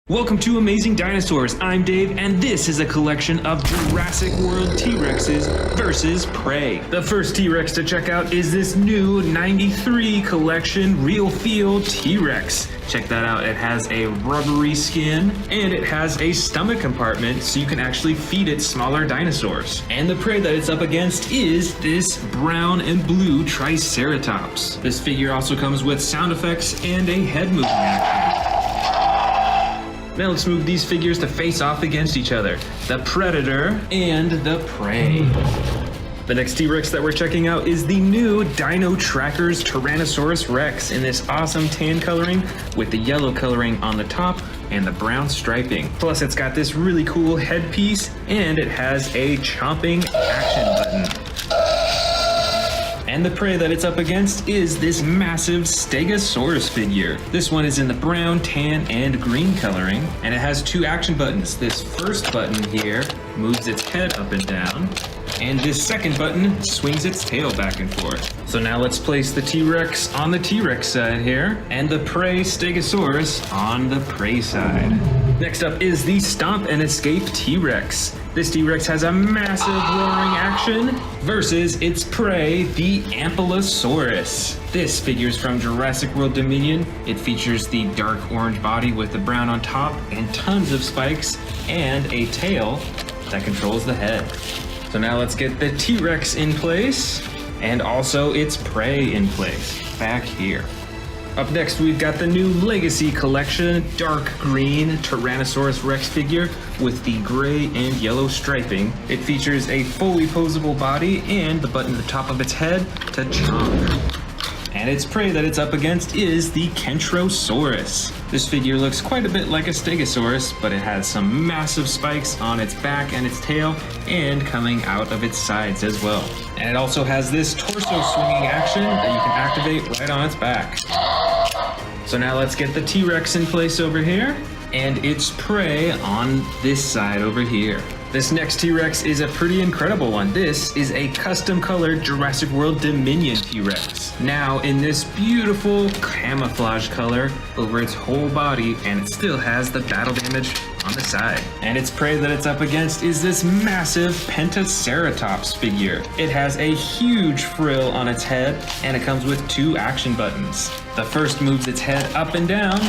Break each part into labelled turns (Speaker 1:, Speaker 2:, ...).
Speaker 1: Welcome to Amazing Dinosaurs. I'm Dave, and this is a collection of Jurassic World T-Rexes versus prey. The first T-Rex to check out is this new 93 collection Real Feel T-Rex. Check that out. It has a rubbery skin, and it has a stomach compartment so you can actually feed it smaller dinosaurs. And the prey that it's up against is this brown and blue Triceratops. This figure also comes with sound effects and a head moving action. Now let's move these figures to face off against each other. The Predator and the Prey. The next T-Rex that we're checking out is the new Dino Trackers Tyrannosaurus Rex in this awesome tan coloring with the yellow coloring on the top and the brown striping. Plus it's got this really cool headpiece and it has a chomping action button. And the prey that it's up against is this massive Stegosaurus figure. This one is in the brown, tan, and green coloring, and it has two action buttons. This first button here moves its head up and down, and this second button swings its tail back and forth. So now let's place the T-Rex on the T-Rex side here, and the prey Stegosaurus on the prey side. Next up is the Stomp and Escape T-Rex. This T-Rex has a massive roaring action versus its prey, the Ankylosaurus. This figure is from Jurassic World Dominion. It features the dark orange body with the brown on top and tons of spikes and a tail that controls the head. So now let's get the T-Rex in place and also its prey in place back here. Up next, we've got the new Legacy Collection Dark Green Tyrannosaurus Rex figure with the gray and yellow striping. It features a fully posable body and the button at the top of its head to chomp. And its prey that it's up against is the Kentrosaurus. This figure looks quite a bit like a Stegosaurus, but it has some massive spikes on its back and its tail and coming out of its sides as well. And it also has this torso swinging action that you can activate right on its back. So now let's get the T-Rex in place over here and its prey on this side over here. This next T-Rex is a pretty incredible one. This is a custom colored Jurassic World Dominion T-Rex. Now in this beautiful camouflage color over its whole body, and it still has the battle damage on the side. And its prey that it's up against is this massive Pentaceratops figure. It has a huge frill on its head, and it comes with two action buttons. The first moves its head up and down,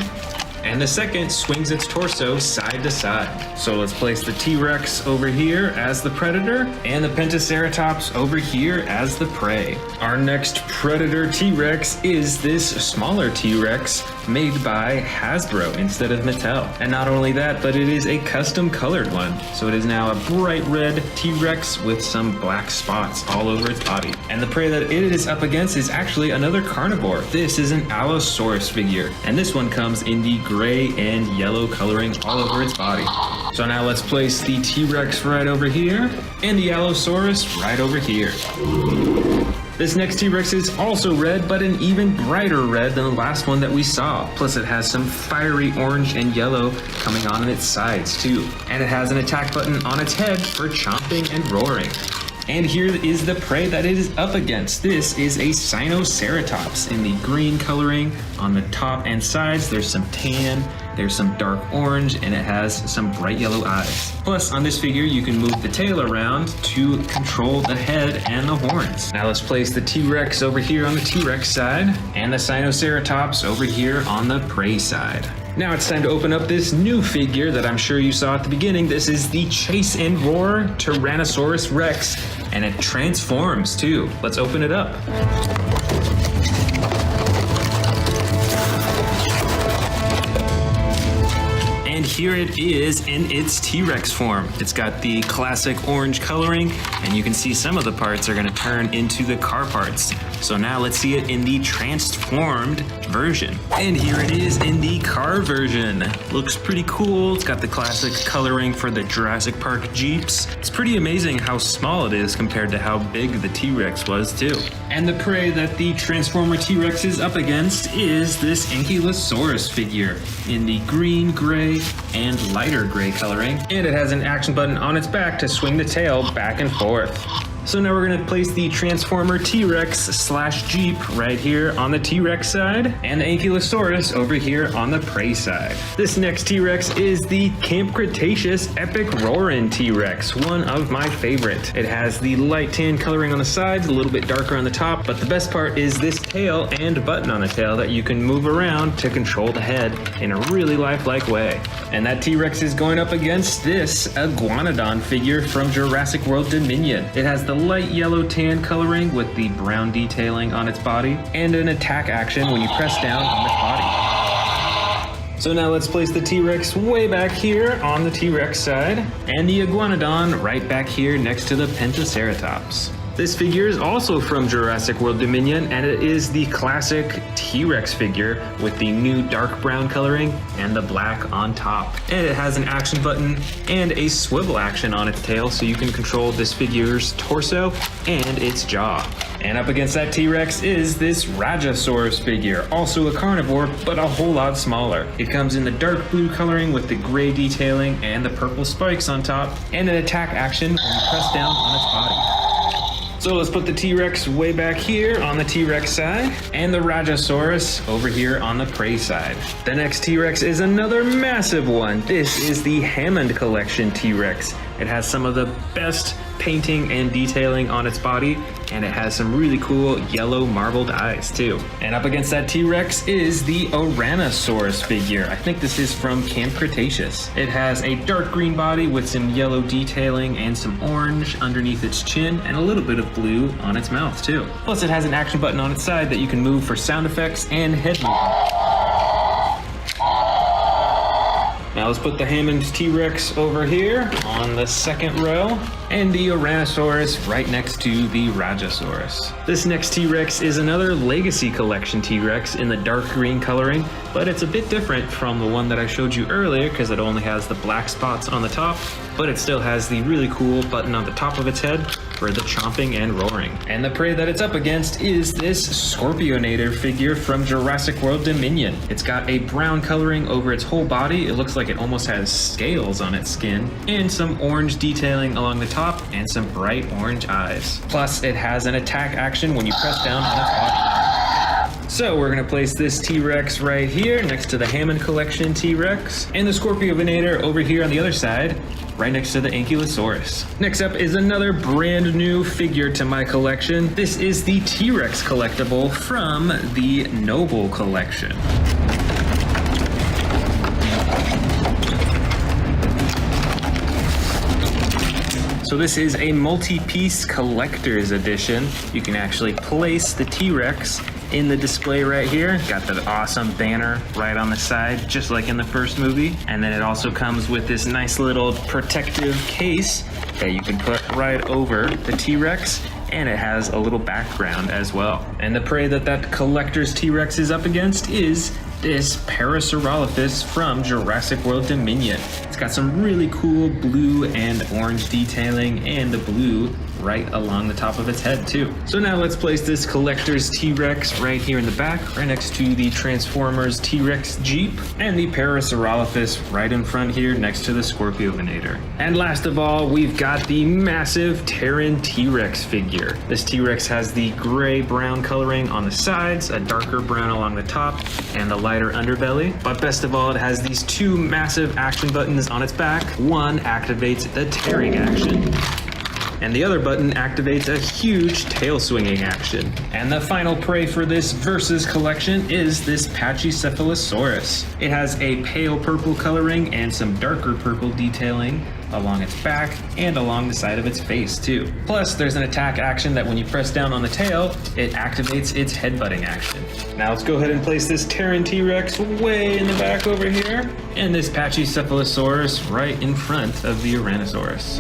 Speaker 1: and the second swings its torso side to side. So let's place the T-Rex over here as the Predator and the Pentaceratops over here as the prey. Our next Predator T-Rex is this smaller T-Rex made by Hasbro instead of Mattel. And not only that, but it is a custom colored one. So it is now a bright red T-Rex with some black spots all over its body. And the prey that it is up against is actually another carnivore. This is an Allosaurus figure, and this one comes in the gray and yellow coloring all over its body. So now let's place the T-Rex right over here and the Allosaurus right over here. This next T-Rex is also red, but an even brighter red than the last one that we saw. Plus it has some fiery orange and yellow coming on its sides too. And it has an attack button on its head for chomping and roaring. And here is the prey that it is up against. This is a Spinosaurus in the green coloring on the top and sides. There's some tan, there's some dark orange, and it has some bright yellow eyes. Plus, on this figure, you can move the tail around to control the head and the horns. Now let's place the T-Rex over here on the T-Rex side, and the Spinosaurus over here on the prey side. Now it's time to open up this new figure that I'm sure you saw at the beginning. This is the Chase and Roar Tyrannosaurus Rex, and it transforms too. Let's open it up. And here it is in its T-Rex form. It's got the classic orange coloring, and you can see some of the parts are gonna turn into the car parts. So now let's see it in the transformed version. And here it is in the car version. Looks pretty cool. It's got the classic coloring for the Jurassic Park Jeeps. It's pretty amazing how small it is compared to how big the T-Rex was too. And the prey that the Transformer T-Rex is up against is this Ankylosaurus figure in the green, gray, and lighter gray coloring. And it has an action button on its back to swing the tail back and forth. So now we're gonna place the Transformer T-Rex slash Jeep right here on the T-Rex side, and the Ankylosaurus over here on the prey side. This next T-Rex is the Camp Cretaceous Epic Roarin' T-Rex, one of my favorite. It has the light tan coloring on the sides, a little bit darker on the top, but the best part is this tail and button on the tail that you can move around to control the head in a really lifelike way. And that T-Rex is going up against this Iguanodon figure from Jurassic World Dominion. It has the light yellow tan coloring with the brown detailing on its body, and an attack action when you press down on its body. So now let's place the T-Rex way back here on the T-Rex side, and the Iguanodon right back here next to the Pentaceratops. This figure is also from Jurassic World Dominion, and it is the classic T-Rex figure with the new dark brown coloring and the black on top. And it has an action button and a swivel action on its tail, so you can control this figure's torso and its jaw. And up against that T-Rex is this Rajasaurus figure, also a carnivore, but a whole lot smaller. It comes in the dark blue coloring with the gray detailing and the purple spikes on top, and an attack action when you press down on its body. So let's put the T-Rex way back here on the T-Rex side, and the Rajasaurus over here on the prey side. The next T-Rex is another massive one. This is the Hammond Collection T-Rex. It has some of the best painting and detailing on its body, and it has some really cool yellow marbled eyes too. And up against that T-Rex is the Ouranosaurus figure. I think this is from Camp Cretaceous. It has a dark green body with some yellow detailing and some orange underneath its chin, and a little bit of blue on its mouth too. Plus it has an action button on its side that you can move for sound effects and head movement. Now let's put the Hammond T-Rex over here on the second row, and the Ouranosaurus right next to the Rajasaurus. This next T-Rex is another Legacy Collection T-Rex in the dark green coloring, but it's a bit different from the one that I showed you earlier because it only has the black spots on the top, but it still has the really cool button on the top of its head for the chomping and roaring. And the prey that it's up against is this Scorpionator figure from Jurassic World Dominion. It's got a brown coloring over its whole body. It looks like it almost has scales on its skin, and some orange detailing along the top, and some bright orange eyes. Plus, it has an attack action when you press down on its body. So we're gonna place this T-Rex right here next to the Hammond Collection T-Rex, and the Scorpionator over here on the other side, right next to the Ankylosaurus. Next up is another brand new figure to my collection. This is the T-Rex collectible from the Noble Collection. So this is a multi-piece collector's edition. You can actually place the T-Rex in the display right here. Got the awesome banner right on the side, just like in the first movie. And then it also comes with this nice little protective case that you can put right over the T-Rex, and it has a little background as well. And the prey that collector's T-Rex is up against is this Parasaurolophus from Jurassic World Dominion. It's got some really cool blue and orange detailing, and the blue right along the top of its head too. So now let's place this collector's T-Rex right here in the back, right next to the Transformers T-Rex Jeep, and the Parasaurolophus right in front here next to the Scorpionator. And last of all, we've got the massive Terran T-Rex figure. This T-Rex has the gray-brown coloring on the sides, a darker brown along the top, and a lighter underbelly. But best of all, it has these two massive action buttons on its back. One activates the tearing action, and the other button activates a huge tail swinging action. And the final prey for this Versus collection is this Pachycephalosaurus. It has a pale purple coloring and some darker purple detailing along its back and along the side of its face too. Plus, there's an attack action that when you press down on the tail, it activates its headbutting action. Now let's go ahead and place this Terran T-Rex way in the back over here, and this Pachycephalosaurus right in front of the Ouranosaurus.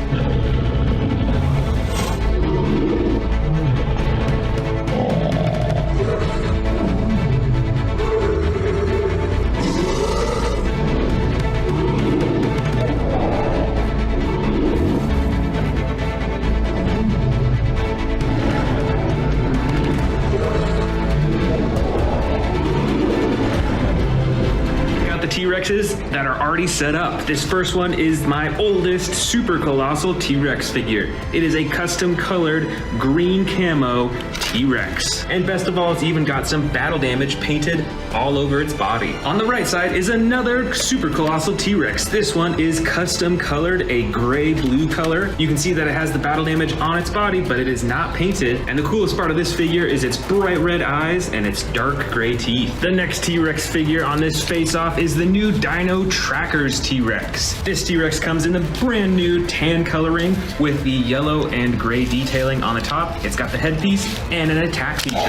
Speaker 1: T-Rexes that are already set up. This first one is my oldest Super Colossal T-Rex figure. It is a custom colored green camo T-Rex. And best of all, it's even got some battle damage painted all over its body. On the right side is another Super Colossal T-Rex. This one is custom colored a gray-blue color. You can see that it has the battle damage on its body, but it is not painted. And the coolest part of this figure is its bright red eyes and its dark gray teeth. The next T-Rex figure on this face-off is the new Dino Trackers T-Rex. This T-Rex comes in the brand new tan coloring with the yellow and gray detailing on the top. It's got the headpiece and an attack feature.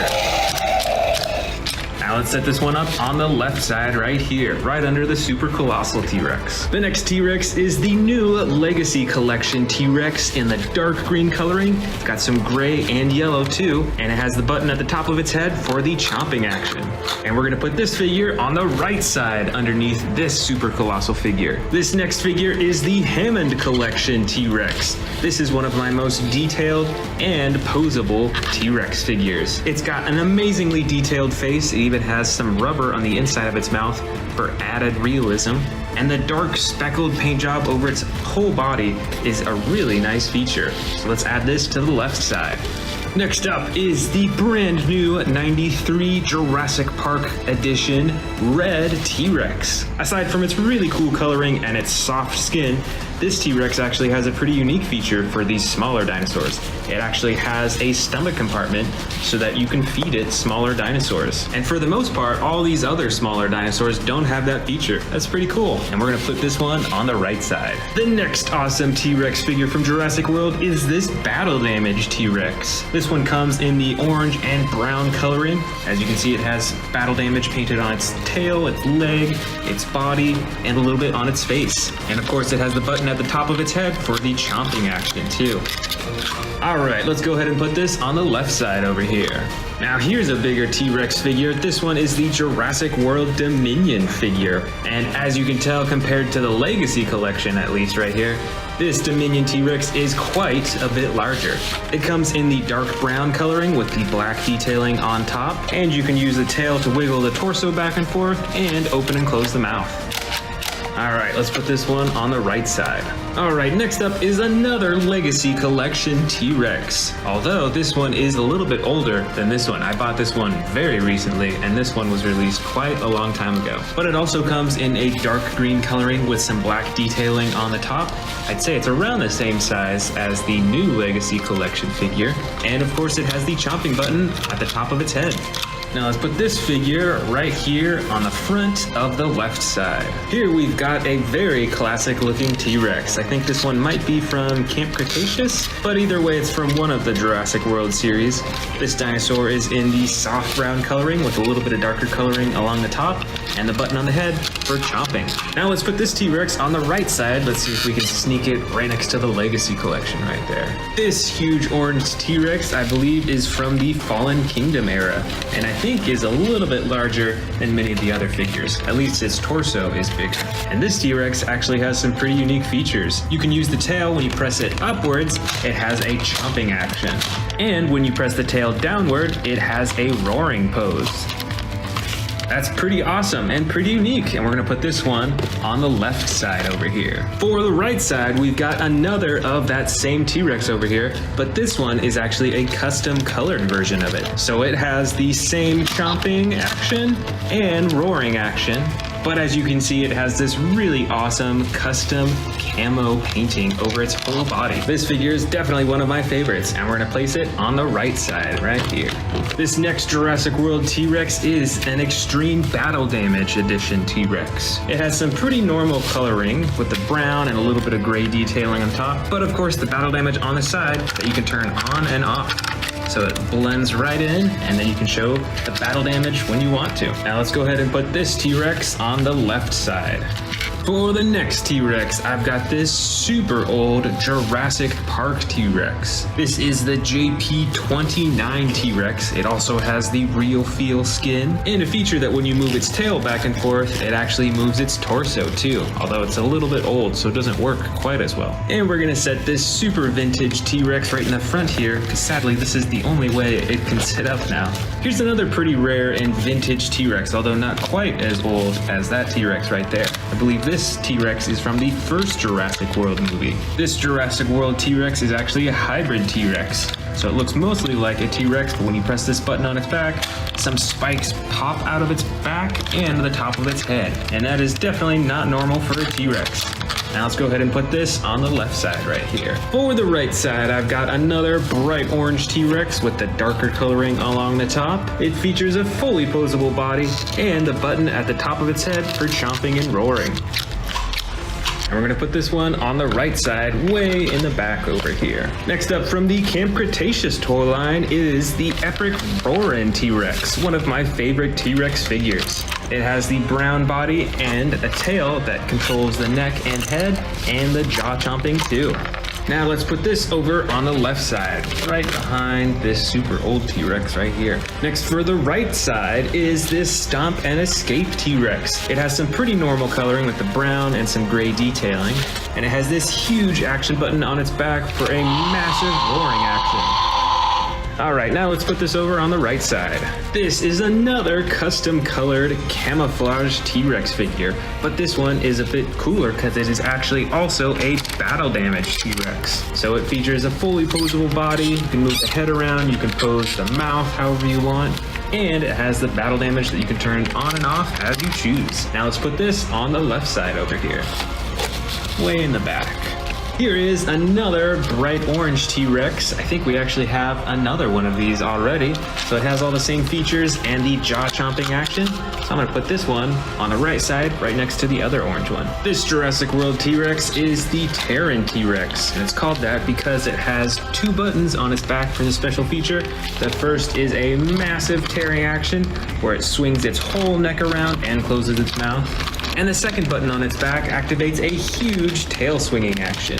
Speaker 1: Now let's set this one up on the left side right here, right under the Super Colossal T-Rex. The next T-Rex is the new Legacy Collection T-Rex in the dark green coloring. It's got some gray and yellow too, and it has the button at the top of its head for the chomping action. And we're gonna put this figure on the right side underneath this Super Colossal figure. This next figure is the Hammond Collection T-Rex. This is one of my most detailed and posable T-Rex figures. It's got an amazingly detailed face. It even has some rubber on the inside of its mouth for added realism. And the dark speckled paint job over its whole body is a really nice feature. So let's add this to the left side. Next up is the brand new 93 Jurassic Park edition red T-Rex. Aside from its really cool coloring and its soft skin, this T-Rex actually has a pretty unique feature for these smaller dinosaurs. It actually has a stomach compartment so that you can feed it smaller dinosaurs. And for the most part, all these other smaller dinosaurs don't have that feature. That's pretty cool. And we're gonna put this one on the right side. The next awesome T-Rex figure from Jurassic World is this battle damage T-Rex. This one comes in the orange and brown coloring. As you can see, it has battle damage painted on its tail, its leg, its body, and a little bit on its face. And of course, it has the button at the top of its head for the chomping action too. All right, let's go ahead and put this on the left side over here. Now here's a bigger T-Rex figure. This one is the Jurassic World Dominion figure. And as you can tell, compared to the Legacy Collection, at least right here, this Dominion T-Rex is quite a bit larger. It comes in the dark brown coloring with the black detailing on top, and you can use the tail to wiggle the torso back and forth and open and close the mouth. All right, let's put this one on the right side. All right, next up is another Legacy Collection T-Rex. Although this one is a little bit older than this one. I bought this one very recently, and this one was released quite a long time ago. But it also comes in a dark green coloring with some black detailing on the top. I'd say it's around the same size as the new Legacy Collection figure. And of course, it has the chomping button at the top of its head. Now let's put this figure right here on the front of the left side. Here we've got a very classic looking T-Rex. I think this one might be from Camp Cretaceous, but either way it's from one of the Jurassic World series. This dinosaur is in the soft brown coloring with a little bit of darker coloring along the top and the button on the head for chomping. Now let's put this T-Rex on the right side. Let's see if we can sneak it right next to the Legacy Collection right there. This huge orange T-Rex, I believe, is from the Fallen Kingdom era, and I think is a little bit larger than many of the other figures. At least its torso is bigger. And this T-Rex actually has some pretty unique features. You can use the tail when you press it upwards, it has a chomping action. And when you press the tail downward, it has a roaring pose. That's pretty awesome and pretty unique, and we're gonna put this one on the left side over here. For the right side, we've got another of that same T-Rex over here, but this one is actually a custom colored version of it. So it has the same chomping action and roaring action, but as you can see, it has this really awesome custom camo painting over its whole body. This figure is definitely one of my favorites, and we're gonna place it on the right side right here. This next Jurassic World T-Rex is an Extreme Battle Damage Edition T-Rex. It has some pretty normal coloring with the brown and a little bit of gray detailing on top, but of course the battle damage on the side that you can turn on and off. So it blends right in, and then you can show the battle damage when you want to. Now let's go ahead and put this T-Rex on the left side. For the next T-Rex, I've got this super old Jurassic Park T-Rex. This is the JP29 T-Rex. It also has the real feel skin and a feature that when you move its tail back and forth, it actually moves its torso too, although it's a little bit old, so it doesn't work quite as well. And we're gonna set this super vintage T-Rex right in the front here, because sadly this is the only way it can sit up now. Here's another pretty rare and vintage T-Rex, although not quite as old as that T-Rex right there. I believe this this T-Rex is from the first Jurassic World movie. This Jurassic World T-Rex is actually a hybrid T-Rex. So it looks mostly like a T-Rex, but when you press this button on its back, some spikes pop out of its back and the top of its head. And that is definitely not normal for a T-Rex. Now let's go ahead and put this on the left side right here. For the right side, I've got another bright orange T-Rex with the darker coloring along the top. It features a fully posable body and a button at the top of its head for chomping and roaring. And we're gonna put this one on the right side, way in the back over here. Next up from the Camp Cretaceous toy line is the epic Roarin' T-Rex, one of my favorite T-Rex figures. It has the brown body and a tail that controls the neck and head, and the jaw chomping too. Now let's put this over on the left side, right behind this super old T-Rex right here. Next for the right side is this Stomp and Escape T-Rex. It has some pretty normal coloring with the brown and some gray detailing, and it has this huge action button on its back for a massive roaring action. Alright, now let's put this over on the right side. This is another custom colored camouflage T-Rex figure, but this one is a bit cooler because it is actually also a battle damage T-Rex. So it features a fully posable body, you can move the head around, you can pose the mouth however you want, and it has the battle damage that you can turn on and off as you choose. Now let's put this on the left side over here, way in the back. Here is another bright orange T-Rex. I think we actually have another one of these already. So it has all the same features and the jaw chomping action. So I'm gonna put this one on the right side, right next to the other orange one. This Jurassic World T-Rex is the Terran T-Rex. And it's called that because it has two buttons on its back for the special feature. The first is a massive tearing action where it swings its whole neck around and closes its mouth. And the second button on its back activates a huge tail swinging action.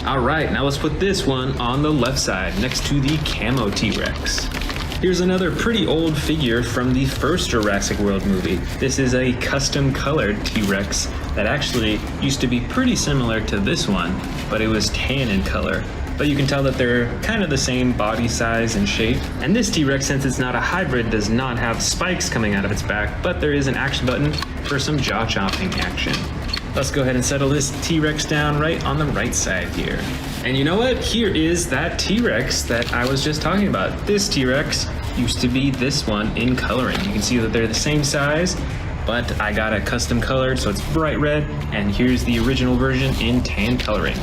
Speaker 1: Alright, now let's put this one on the left side next to the Camo T-Rex. Here's another pretty old figure from the first Jurassic World movie. This is a custom colored T-Rex that actually used to be pretty similar to this one, but it was tan in color. But you can tell that they're kind of the same body size and shape. And this T-Rex, since it's not a hybrid, does not have spikes coming out of its back, but there is an action button for some jaw chomping action. Let's go ahead and settle this T-Rex down right on the right side here. And you know what? Here is that T-Rex that I was just talking about. This T-Rex used to be this one in coloring. You can see that they're the same size, but I got it custom colored, so it's bright red, and here's the original version in tan coloring.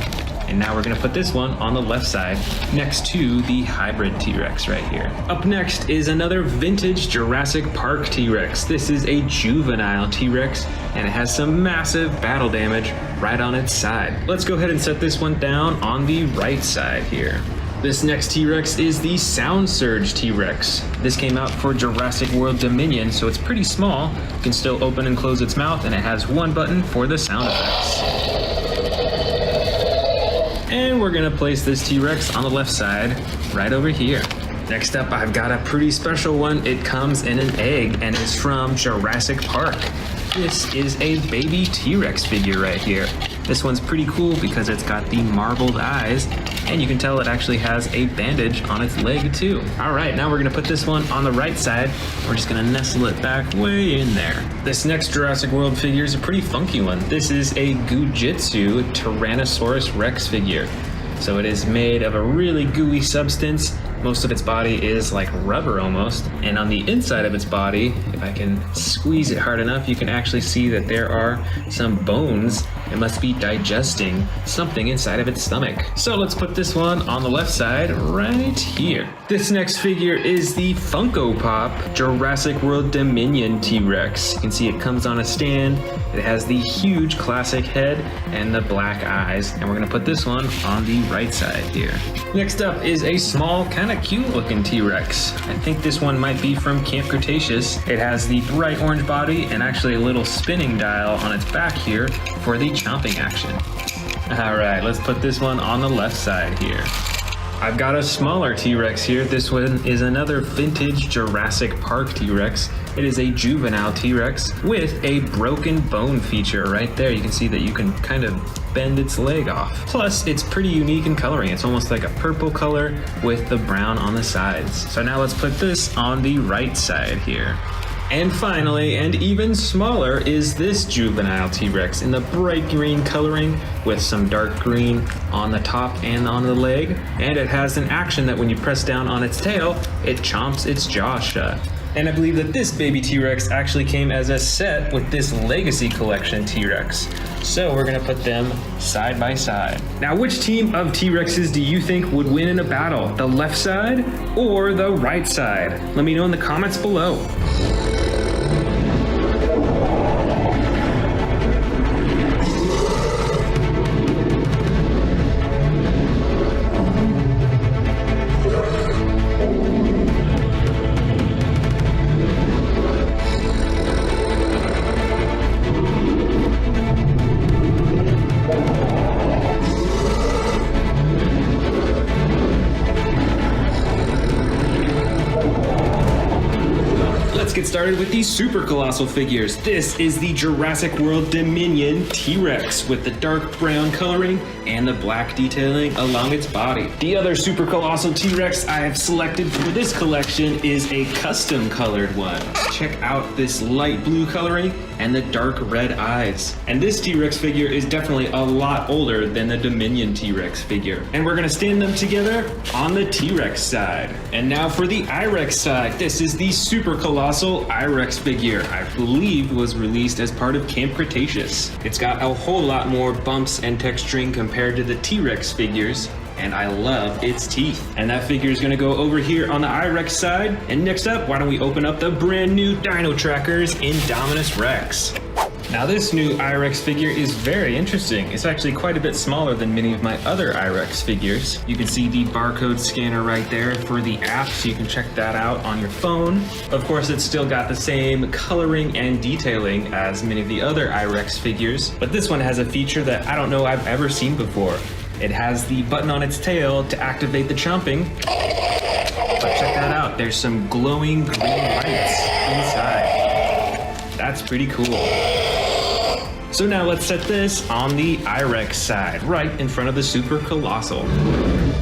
Speaker 1: And now we're gonna put this one on the left side next to the hybrid T-Rex right here. Up next is another vintage Jurassic Park T-Rex. This is a juvenile T-Rex and it has some massive battle damage right on its side. Let's go ahead and set this one down on the right side here. This next T-Rex is the Sound Surge T-Rex. This came out for Jurassic World Dominion, so it's pretty small. You can still open and close its mouth, and it has one button for the sound effects. And we're gonna place this T-Rex on the left side, right over here. Next up, I've got a pretty special one. It comes in an egg and it's from Jurassic Park. This is a baby T-Rex figure right here. This one's pretty cool because it's got the marbled eyes, and you can tell it actually has a bandage on its leg too. All right, now we're gonna put this one on the right side. We're just gonna nestle it back way in there. This next Jurassic World figure is a pretty funky one. This is a Gujitsu Tyrannosaurus Rex figure. So it is made of a really gooey substance. Most of its body is like rubber almost. And on the inside of its body, if I can squeeze it hard enough, you can actually see that there are some bones. It must be digesting something inside of its stomach. So let's put this one on the left side right here. This next figure is the Funko Pop Jurassic World Dominion T-Rex. You can see it comes on a stand. It has the huge classic head and the black eyes. And we're gonna put this one on the right side here. Next up is a small, kind of cute looking T-Rex. I think this one might be from Camp Cretaceous. It has the bright orange body and actually a little spinning dial on its back here for the chomping action. All right, let's put this one on the left side here. I've got a smaller T-Rex here. This one is another vintage Jurassic Park T-Rex. It is a juvenile T-Rex with a broken bone feature right there. You can see that you can kind of bend its leg off. Plus, it's pretty unique in coloring. It's almost like a purple color with the brown on the sides. So now let's put this on the right side here. And finally, and even smaller, is this juvenile T-Rex in the bright green coloring with some dark green on the top and on the leg. And it has an action that when you press down on its tail, it chomps its jaw shut. And I believe that this baby T-Rex actually came as a set with this Legacy Collection T-Rex. So we're gonna put them side by side. Now, which team of T-Rexes do you think would win in a battle? The left side or the right side? Let me know in the comments below. Let's get started with these super colossal figures. This is the Jurassic World Dominion T-Rex with the dark brown coloring and the black detailing along its body. The other super colossal T-Rex I have selected for this collection is a custom colored one. Check out this light blue coloring and the dark red eyes. And this T-Rex figure is definitely a lot older than the Dominion T-Rex figure. And we're gonna stand them together on the T-Rex side. And now for the I-Rex side. This is the super colossal I-Rex figure. I believe was released as part of Camp Cretaceous. It's got a whole lot more bumps and texturing compared to the T-Rex figures, and I love its teeth. And that figure is gonna go over here on the I-Rex side. And next up, why don't we open up the brand new Dino Trackers Indominus Rex. Now this new I-Rex figure is very interesting. It's actually quite a bit smaller than many of my other I-Rex figures. You can see the barcode scanner right there for the app, so you can check that out on your phone. Of course, it's still got the same coloring and detailing as many of the other I-Rex figures, but this one has a feature that I don't know I've ever seen before. It has the button on its tail to activate the chomping. But check that out, there's some glowing green lights inside. That's pretty cool. So now let's set this on the I-Rex side, right in front of the Super Colossal.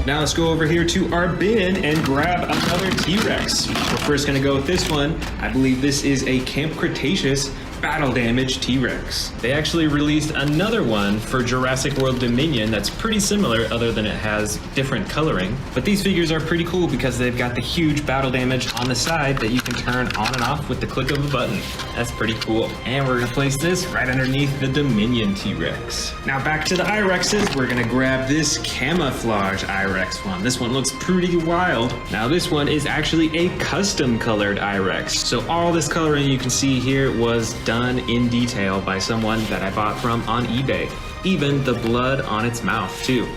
Speaker 1: Now let's go over here to our bin and grab another T-Rex. We're first gonna go with this one. I believe this is a Camp Cretaceous Battle Damage T-Rex. They actually released another one for Jurassic World Dominion that's pretty similar, other than it has different coloring. But these figures are pretty cool because they've got the huge battle damage on the side that you can turn on and off with the click of a button. That's pretty cool. And we're gonna place this right underneath the Dominion T-Rex. Now back to the I-Rexes, we're gonna grab this camouflage I-Rex one. This one looks pretty wild. Now this one is actually a custom colored I-Rex. So all this coloring you can see here was done in detail by someone that I bought from on eBay. Even the blood on its mouth too.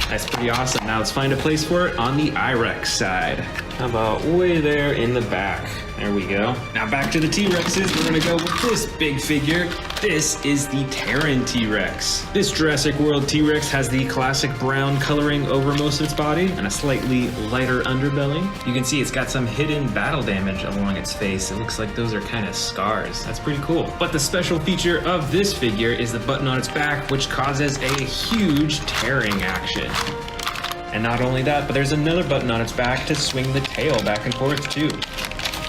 Speaker 1: That's pretty awesome. Now let's find a place for it on the I-Rex side. How about way there in the back? There we go. Now back to the T-Rexes, we're gonna go with this big figure. This is the Terran T-Rex. This Jurassic World T-Rex has the classic brown coloring over most of its body and a slightly lighter underbelly. You can see it's got some hidden battle damage along its face. It looks like those are kind of scars. That's pretty cool. But the special feature of this figure is the button on its back, which causes a huge tearing action. And not only that, but there's another button on its back to swing the tail back and forth too.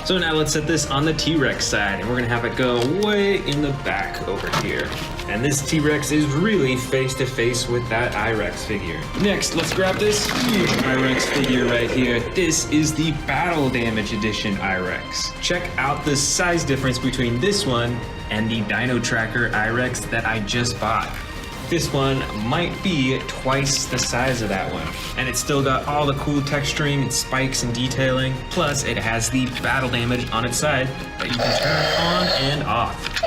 Speaker 1: So now let's set this on the T-Rex side, and we're gonna have it go way in the back over here. And this T-Rex is really face to face with that I-Rex figure. Next, let's grab this huge I-Rex figure right here. This is the Battle Damage Edition I-Rex. Check out the size difference between this one and the Dino Tracker I-Rex that I just bought. This one might be twice the size of that one. And it's still got all the cool texturing and spikes and detailing. Plus it has the battle damage on its side that you can turn on and off.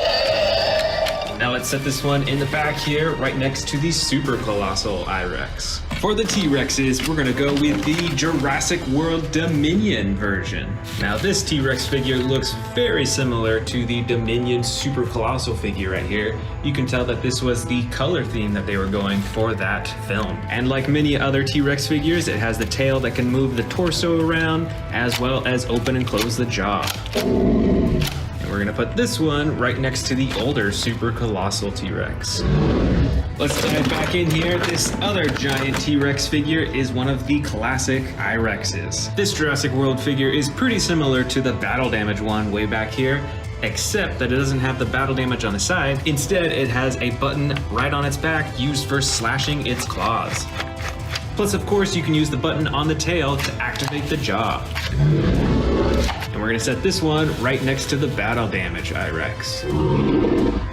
Speaker 1: Now let's set this one in the back here, right next to the Super Colossal I-Rex. For the T-Rexes, we're gonna go with the Jurassic World Dominion version. Now this T-Rex figure looks very similar to the Dominion Super Colossal figure right here. You can tell that this was the color theme that they were going for that film. And like many other T-Rex figures, it has the tail that can move the torso around, as well as open and close the jaw. And we're gonna put this one right next to the older Super Colossal T-Rex. Let's dive back in here. This other giant T-Rex figure is one of the classic I-Rexes. This Jurassic World figure is pretty similar to the battle damage one way back here, except that it doesn't have the battle damage on the side. Instead, it has a button right on its back used for slashing its claws. Plus, of course, you can use the button on the tail to activate the jaw. And we're gonna set this one right next to the battle damage I-Rex.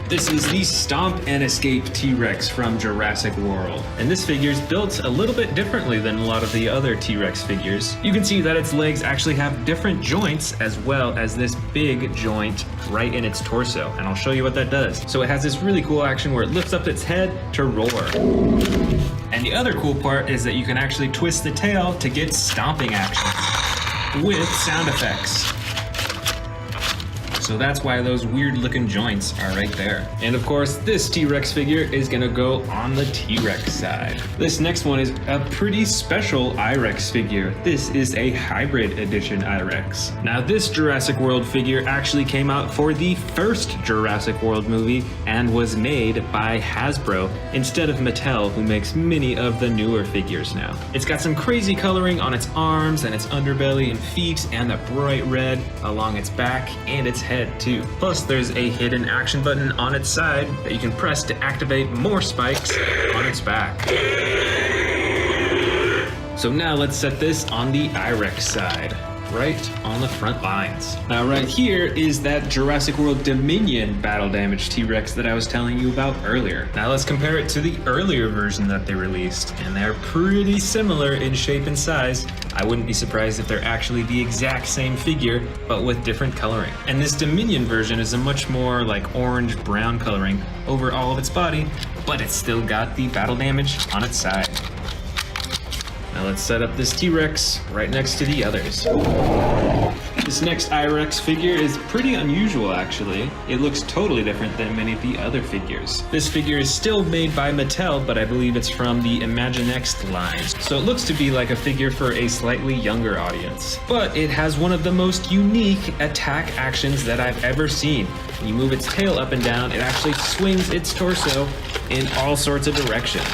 Speaker 1: This is the Stomp and Escape T-Rex from Jurassic World. And this figure is built a little bit differently than a lot of the other T-Rex figures. You can see that its legs actually have different joints as well as this big joint right in its torso. And I'll show you what that does. So it has this really cool action where it lifts up its head to roar. And the other cool part is that you can actually twist the tail to get stomping action with sound effects. So that's why those weird looking joints are right there. And of course, this T-Rex figure is gonna go on the T-Rex side. This next one is a pretty special I-Rex figure. This is a hybrid edition I-Rex. Now this Jurassic World figure actually came out for the first Jurassic World movie and was made by Hasbro instead of Mattel, who makes many of the newer figures now. It's got some crazy coloring on its arms and its underbelly and feet, and a bright red along its back and its head too. Plus there's a hidden action button on its side that you can press to activate more spikes on its back. So now let's set this on the I-Rex side, right on the front lines. Now right here is that Jurassic World Dominion battle damage T-Rex that I was telling you about earlier. Now let's compare it to the earlier version that they released, and they're pretty similar in shape and size. I wouldn't be surprised if they're actually the exact same figure, but with different coloring. And this Dominion version is a much more like orange-brown coloring over all of its body, but it's still got the battle damage on its side. Now let's set up this T-Rex right next to the others. This next I-Rex figure is pretty unusual actually. It looks totally different than many of the other figures. This figure is still made by Mattel, but I believe it's from the Imaginext line. So it looks to be like a figure for a slightly younger audience. But it has one of the most unique attack actions that I've ever seen. When you move its tail up and down, it actually swings its torso in all sorts of directions.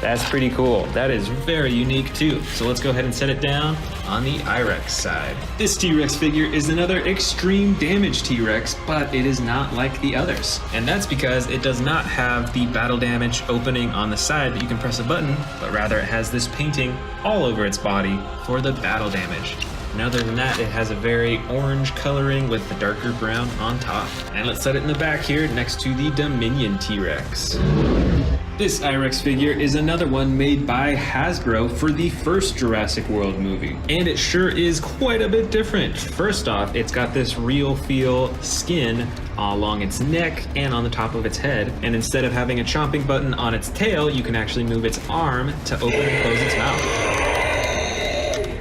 Speaker 1: That's pretty cool. That is very unique too. So let's go ahead and set it down on the I-Rex side. This T-Rex figure is another extreme damage T-Rex, but it is not like the others. And that's because it does not have the battle damage opening on the side that you can press a button, but rather it has this painting all over its body for the battle damage. And other than that, it has a very orange coloring with the darker brown on top. And let's set it in the back here next to the Dominion T-Rex. This I-Rex figure is another one made by Hasbro for the first Jurassic World movie. And it sure is quite a bit different. First off, it's got this real feel skin along its neck and on the top of its head. And instead of having a chomping button on its tail, you can actually move its arm to open and close its mouth.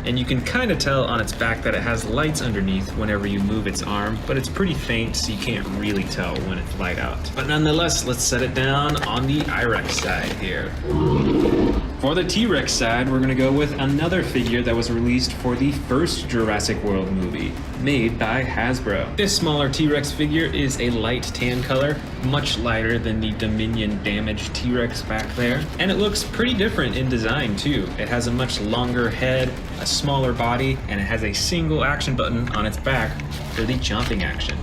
Speaker 1: And you can kind of tell on its back that it has lights underneath whenever you move its arm, but it's pretty faint, so you can't really tell when it's light out. But nonetheless, let's set it down on the I-Rex side here. For the T-Rex side, we're gonna go with another figure that was released for the first Jurassic World movie, made by Hasbro. This smaller T-Rex figure is a light tan color, much lighter than the Dominion damaged T-Rex back there. And it looks pretty different in design too. It has a much longer head, a smaller body, and it has a single action button on its back for the chomping action.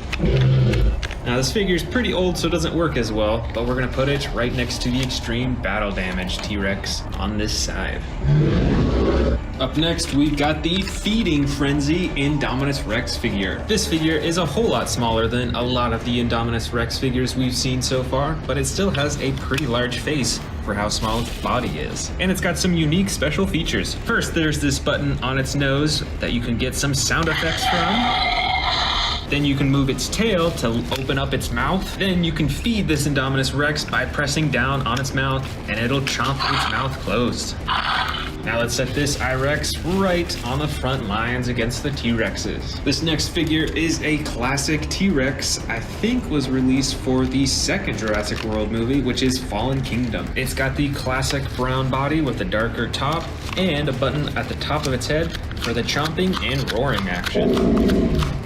Speaker 1: Now this figure is pretty old, so it doesn't work as well, but we're gonna put it right next to the extreme battle damage T-Rex on this side. Up next, we've got the Feeding Frenzy Indominus Rex figure. This figure is a whole lot smaller than a lot of the Indominus Rex figures we've seen so far, but it still has a pretty large face for how small its body is. And it's got some unique special features. First, there's this button on its nose that you can get some sound effects from. Then you can move its tail to open up its mouth. Then you can feed this Indominus Rex by pressing down on its mouth, and it'll chomp its mouth closed. Now let's set this I-Rex right on the front lines against the T-Rexes. This next figure is a classic T-Rex, I think was released for the second Jurassic World movie, which is Fallen Kingdom. It's got the classic brown body with a darker top and a button at the top of its head for the chomping and roaring action.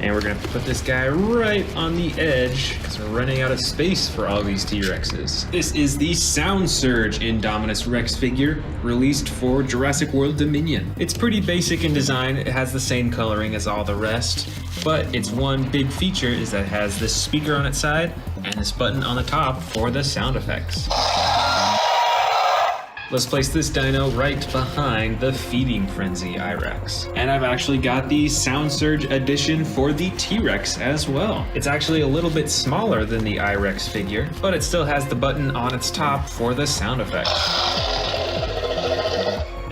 Speaker 1: And we're gonna put this guy right on the edge because we're running out of space for all these T-Rexes. This is the Sound Surge Indominus Rex figure released for Jurassic World Dominion. It's pretty basic in design. It has the same coloring as all the rest, but its one big feature is that it has this speaker on its side and this button on the top for the sound effects. Let's place this dino right behind the Feeding Frenzy I-Rex. And I've actually got the Sound Surge edition for the T-Rex as well. It's actually a little bit smaller than the I-Rex figure, but it still has the button on its top for the sound effect.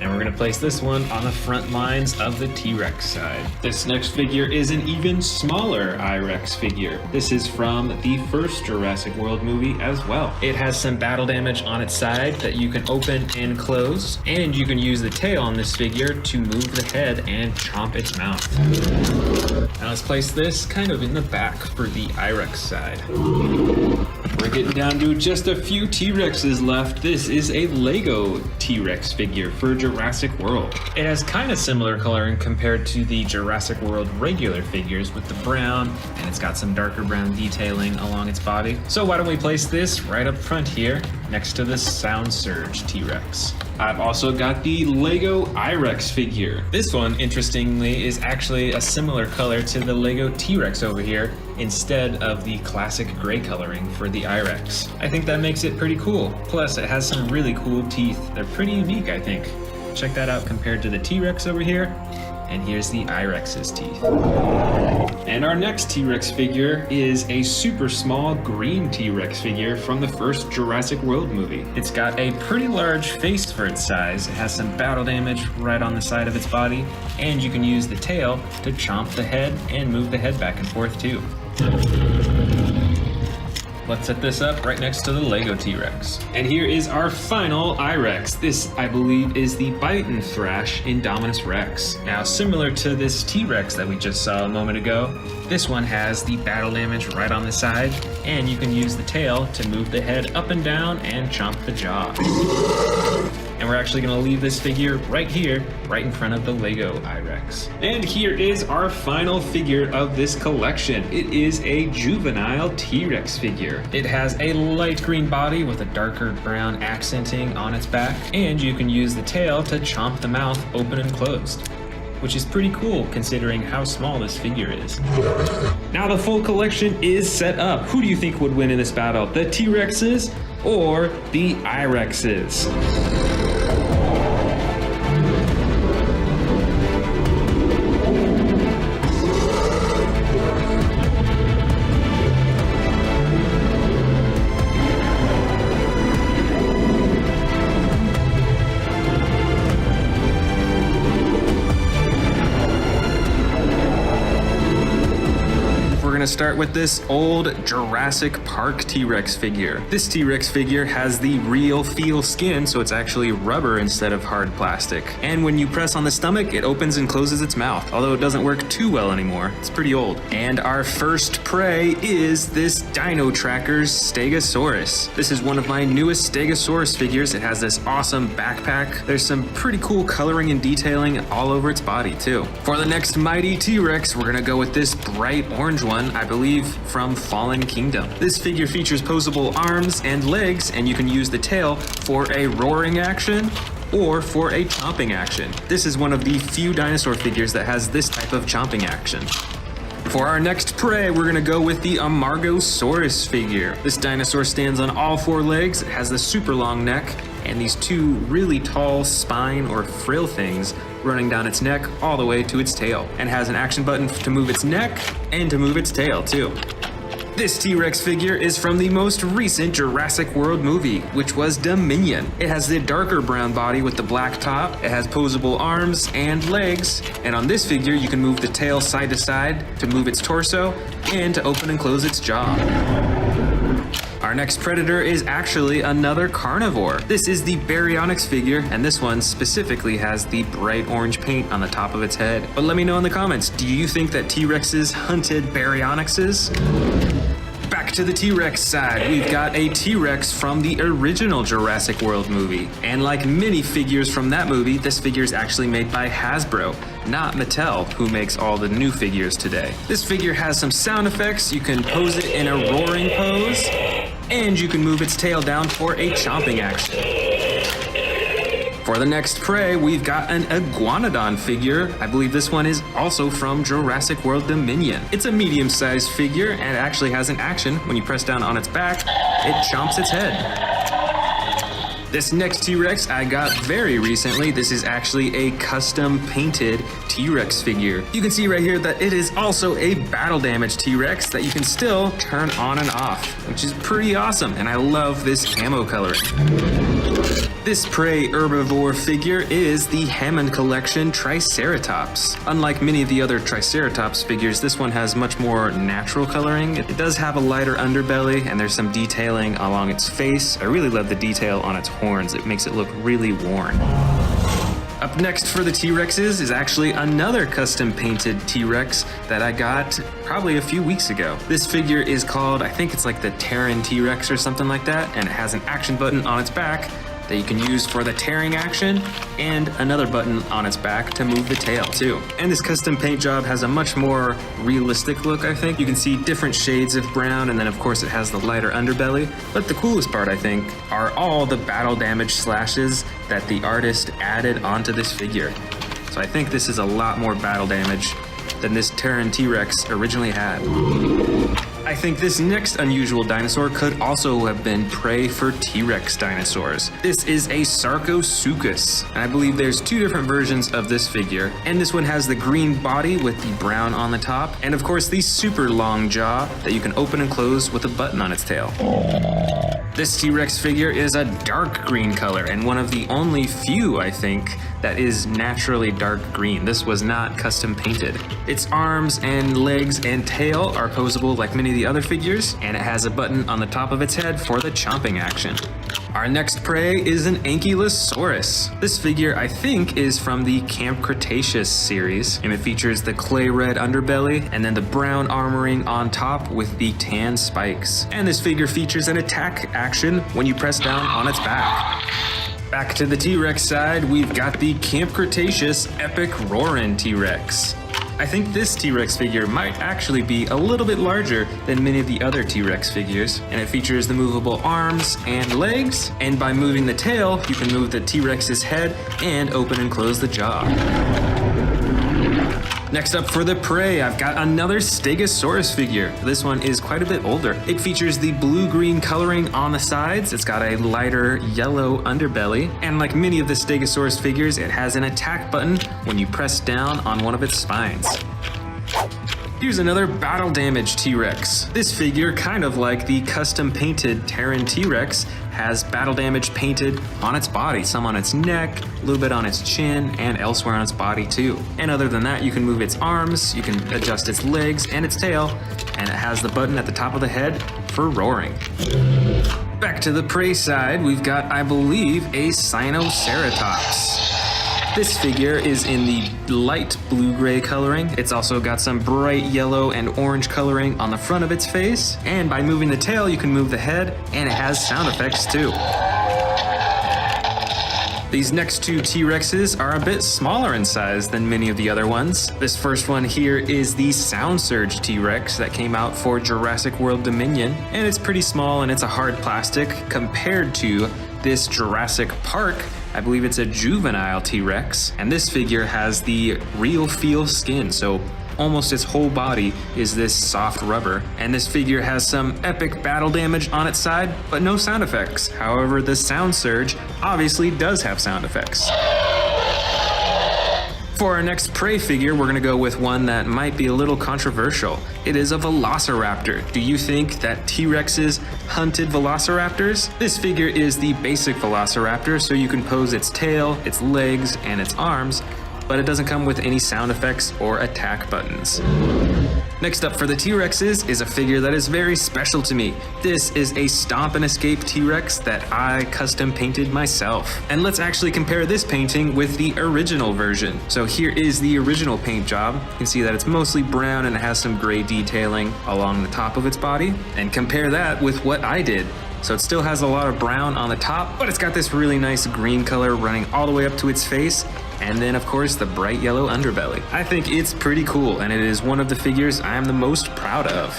Speaker 1: And we're gonna place this one on the front lines of the T-Rex side. This next figure is an even smaller I-Rex figure. This is from the first Jurassic World movie as well. It has some battle damage on its side that you can open and close, and you can use the tail on this figure to move the head and chomp its mouth. Now let's place this kind of in the back for the I-Rex side. We're getting down to just a few T-Rexes left. This is a Lego T-Rex figure for Jurassic World. It has kind of similar coloring compared to the Jurassic World regular figures with the brown, and it's got some darker brown detailing along its body. So why don't we place this right up front here next to the Sound Surge T-Rex. I've also got the Lego I-Rex figure. This one, interestingly, is actually a similar color to the Lego T-Rex over here instead of the classic gray coloring for the I-Rex. I think that makes it pretty cool. Plus, it has some really cool teeth. They're pretty unique, I think. Check that out compared to the T-Rex over here. And here's the I-Rex's teeth. And our next T-Rex figure is a super small green T-Rex figure from the first Jurassic World movie. It's got a pretty large face for its size. It has some battle damage right on the side of its body, and you can use the tail to chomp the head and move the head back and forth too. Let's set this up right next to the Lego T-Rex. And here is our final I-Rex. This, I believe, is the Bite and Thrash Indominus Rex. Now, similar to this T-Rex that we just saw a moment ago, this one has the battle damage right on the side, and you can use the tail to move the head up and down and chomp the jaw. And we're actually gonna leave this figure right here, right in front of the Lego I-Rex. And here is our final figure of this collection. It is a juvenile T-Rex figure. It has a light green body with a darker brown accenting on its back, and you can use the tail to chomp the mouth open and closed, which is pretty cool considering how small this figure is. Now the full collection is set up. Who do you think would win in this battle? The T-Rexes or the I-Rexes? We're gonna start with this old Jurassic Park T-Rex figure. This T-Rex figure has the real feel skin, so it's actually rubber instead of hard plastic. And when you press on the stomach, it opens and closes its mouth, although it doesn't work too well anymore. It's pretty old. And our first prey is this Dino Tracker's Stegosaurus. This is one of my newest Stegosaurus figures. It has this awesome backpack. There's some pretty cool coloring and detailing all over its body too. For the next mighty T-Rex, we're gonna go with this bright orange one, I believe from Fallen Kingdom. This figure features posable arms and legs, and you can use the tail for a roaring action or for a chomping action. This is one of the few dinosaur figures that has this type of chomping action. For our next prey, we're gonna go with the Amargosaurus figure. This dinosaur stands on all four legs, it has the super long neck, and these two really tall spine or frill things running down its neck all the way to its tail, and has an action button to move its neck and to move its tail too. This T-Rex figure is from the most recent Jurassic World movie, which was Dominion. It has the darker brown body with the black top, it has posable arms and legs, and on this figure you can move the tail side to side to move its torso and to open and close its jaw. Our next predator is actually another carnivore. This is the Baryonyx figure, and this one specifically has the bright orange paint on the top of its head. But let me know in the comments, do you think that T-Rexes hunted Baryonyxes? Back to the T-Rex side, we've got a T-Rex from the original Jurassic World movie. And like many figures from that movie, this figure is actually made by Hasbro, not Mattel, who makes all the new figures today. This figure has some sound effects. You can pose it in a roaring pose, and you can move its tail down for a chomping action. For the next prey, we've got an Iguanodon figure. I believe this one is also from Jurassic World Dominion. It's a medium-sized figure and it actually has an action. When you press down on its back, it chomps its head. This next T-Rex I got very recently. This is actually a custom painted T-Rex figure. You can see right here that it is also a battle damage T-Rex that you can still turn on and off, which is pretty awesome, and I love this camo coloring. This prey herbivore figure is the Hammond Collection Triceratops. Unlike many of the other Triceratops figures, this one has much more natural coloring. It does have a lighter underbelly, and there's some detailing along its face. I really love the detail on its horns. It makes it look really worn. Up next for the T-Rexes is actually another custom painted T-Rex that I got probably a few weeks ago. This figure is called, I think it's like the Terran T-Rex or something like that, and it has an action button on its back that you can use for the tearing action, and another button on its back to move the tail too. And this custom paint job has a much more realistic look, I think. You can see different shades of brown, and then of course it has the lighter underbelly. But the coolest part, I think, are all the battle damage slashes that the artist added onto this figure. So I think this is a lot more battle damage than this Terran T-Rex originally had. I think this next unusual dinosaur could also have been prey for T-Rex dinosaurs. This is a Sarcosuchus, and I believe there's two different versions of this figure, and this one has the green body with the brown on the top, and of course the super long jaw that you can open and close with a button on its tail. This T-Rex figure is a dark green color, and one of the only few, I think, that is naturally dark green. This was not custom painted. Its arms and legs and tail are posable like many of the other figures, and it has a button on the top of its head for the chomping action. Our next prey is an Ankylosaurus. This figure, I think, is from the Camp Cretaceous series, and it features the clay red underbelly and then the brown armoring on top with the tan spikes. And this figure features an attack action when you press down on its back. Back to the T-Rex side, we've got the Camp Cretaceous Epic Roarin' T-Rex. I think this T-Rex figure might actually be a little bit larger than many of the other T-Rex figures, and it features the movable arms and legs, and by moving the tail, you can move the T-Rex's head and open and close the jaw. Next up for the prey, I've got another Stegosaurus figure. This one is quite a bit older. It features the blue-green coloring on the sides. It's got a lighter yellow underbelly. And like many of the Stegosaurus figures, it has an attack button when you press down on one of its spines. Here's another battle damage T-Rex. This figure, kind of like the custom painted Terran T-Rex, has battle damage painted on its body, some on its neck, a little bit on its chin, and elsewhere on its body too. And other than that, you can move its arms, you can adjust its legs and its tail, and it has the button at the top of the head for roaring. Back to the prey side, we've got, I believe, a Sinoceratops. This figure is in the light blue-gray coloring. It's also got some bright yellow and orange coloring on the front of its face. And by moving the tail, you can move the head, and it has sound effects too. These next two T-Rexes are a bit smaller in size than many of the other ones. This first one here is the Sound Surge T-Rex that came out for Jurassic World Dominion, and it's pretty small and it's a hard plastic compared to this Jurassic Park. I believe it's a juvenile T-Rex, and this figure has the real feel skin, so almost its whole body is this soft rubber. And this figure has some epic battle damage on its side, but no sound effects. However, the Sound Surge obviously does have sound effects. For our next prey figure, we're gonna go with one that might be a little controversial. It is a Velociraptor. Do you think that T-Rexes hunted Velociraptors? This figure is the basic Velociraptor, so you can pose its tail, its legs, and its arms, but it doesn't come with any sound effects or attack buttons. Next up for the T-Rexes is a figure that is very special to me. This is a Stomp and Escape T-Rex that I custom painted myself. And let's actually compare this painting with the original version. So here is the original paint job. You can see that it's mostly brown and it has some gray detailing along the top of its body. And compare that with what I did. So it still has a lot of brown on the top, but it's got this really nice green color running all the way up to its face. And then of course the bright yellow underbelly. I think it's pretty cool and it is one of the figures I am the most proud of.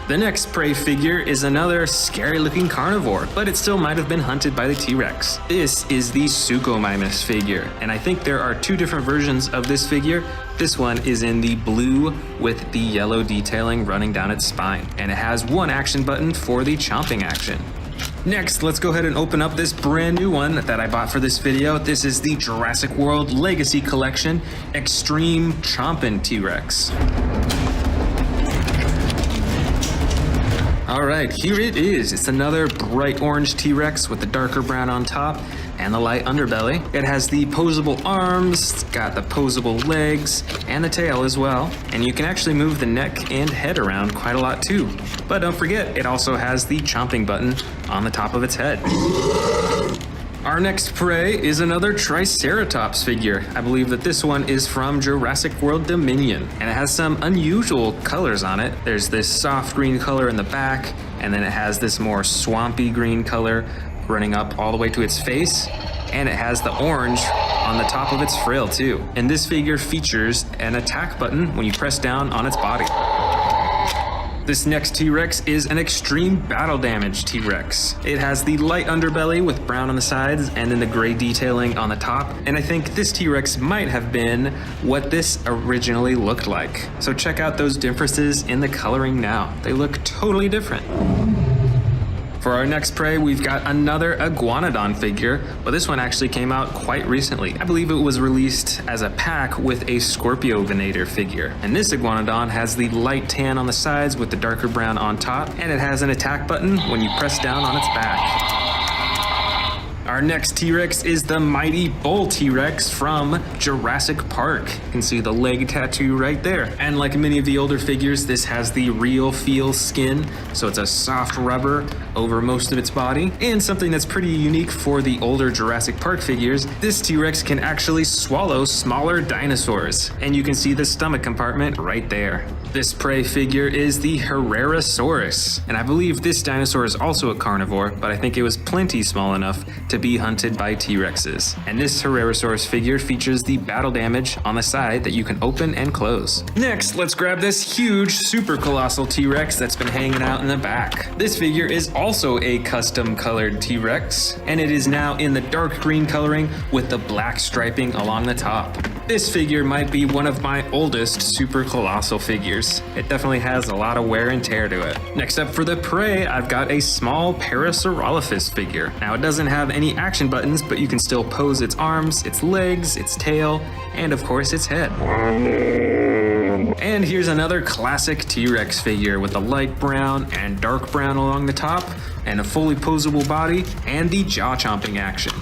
Speaker 1: The next prey figure is another scary looking carnivore, but it still might have been hunted by the T-Rex. This is the Indominus figure, and I think there are two different versions of this figure. This one is in the blue with the yellow detailing running down its spine, and it has one action button for the chomping action. Next, let's go ahead and open up this brand new one that I bought for this video. This is the Jurassic World Legacy Collection Extreme Chompin' T-Rex. All right, here it is. It's another bright orange T-Rex with the darker brown on top and the light underbelly. It has the posable arms, it's got the posable legs, and the tail as well. And you can actually move the neck and head around quite a lot too. But don't forget, it also has the chomping button on the top of its head. Our next prey is another Triceratops figure. I believe that this one is from Jurassic World Dominion, and it has some unusual colors on it. There's this soft green color in the back, and then it has this more swampy green color running up all the way to its face, and it has the orange on the top of its frill too. And this figure features an attack button when you press down on its body. This next T-Rex is an extreme battle damage T-Rex. It has the light underbelly with brown on the sides and then the gray detailing on the top. And I think this T-Rex might have been what this originally looked like. So check out those differences in the coloring now. They look totally different. For our next prey, we've got another Iguanodon figure, but this one actually came out quite recently. I believe it was released as a pack with a Scorpiovinator figure. And this Iguanodon has the light tan on the sides with the darker brown on top, and it has an attack button when you press down on its back. Our next T-Rex is the Mighty Bull T-Rex from Jurassic Park. You can see the leg tattoo right there. And like many of the older figures, this has the real feel skin, so it's a soft rubber over most of its body. And something that's pretty unique for the older Jurassic Park figures, this T-Rex can actually swallow smaller dinosaurs. And you can see the stomach compartment right there. This prey figure is the Herrerasaurus. And I believe this dinosaur is also a carnivore, but I think it was plenty small enough to be hunted by T-Rexes. And this Herrerasaurus figure features the battle damage on the side that you can open and close. Next, let's grab this huge super colossal T-Rex that's been hanging out in the back. This figure is also a custom colored T-Rex, and it is now in the dark green coloring with the black striping along the top. This figure might be one of my oldest super colossal figures. It definitely has a lot of wear and tear to it. Next up for the prey, I've got a small Parasaurolophus figure. Now it doesn't have any action buttons, but you can still pose its arms, its legs, its tail, and of course its head. And here's another classic T-Rex figure with a light brown and dark brown along the top, and a fully posable body, and the jaw chomping action.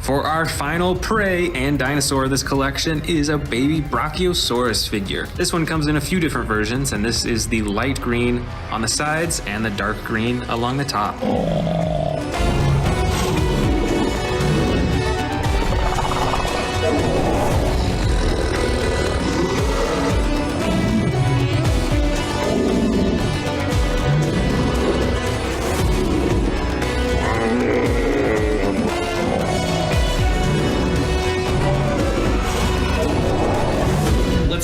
Speaker 1: For our final prey and dinosaur of this collection is a baby Brachiosaurus figure. This one comes in a few different versions, and this is the light green on the sides and the dark green along the top.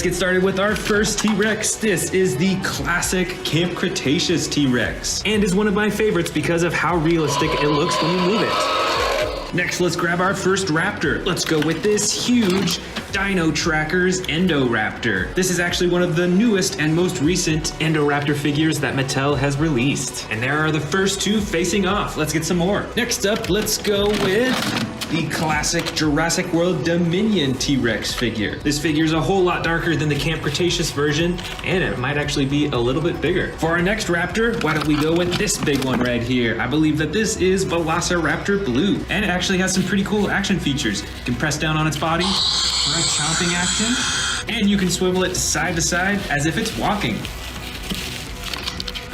Speaker 2: Get started with our first T-Rex. This is the classic Camp Cretaceous T-Rex, and is one of my favorites because of how realistic it looks when you move it. Next, let's grab our first raptor. Let's go with this huge Dino Trackers Endoraptor. This is actually one of the newest and most recent Endoraptor figures that Mattel has released. And there are the first two facing off. Let's get some more. Next up, let's go with the classic Jurassic World Dominion T-Rex figure. This figure is a whole lot darker than the Camp Cretaceous version, and it might actually be a little bit bigger. For our next raptor, why don't we go with this big one right here? I believe that this is Velociraptor Blue, and it actually has some pretty cool action features. You can press down on its body for a chomping action,
Speaker 1: And you can swivel it side to side as if it's walking.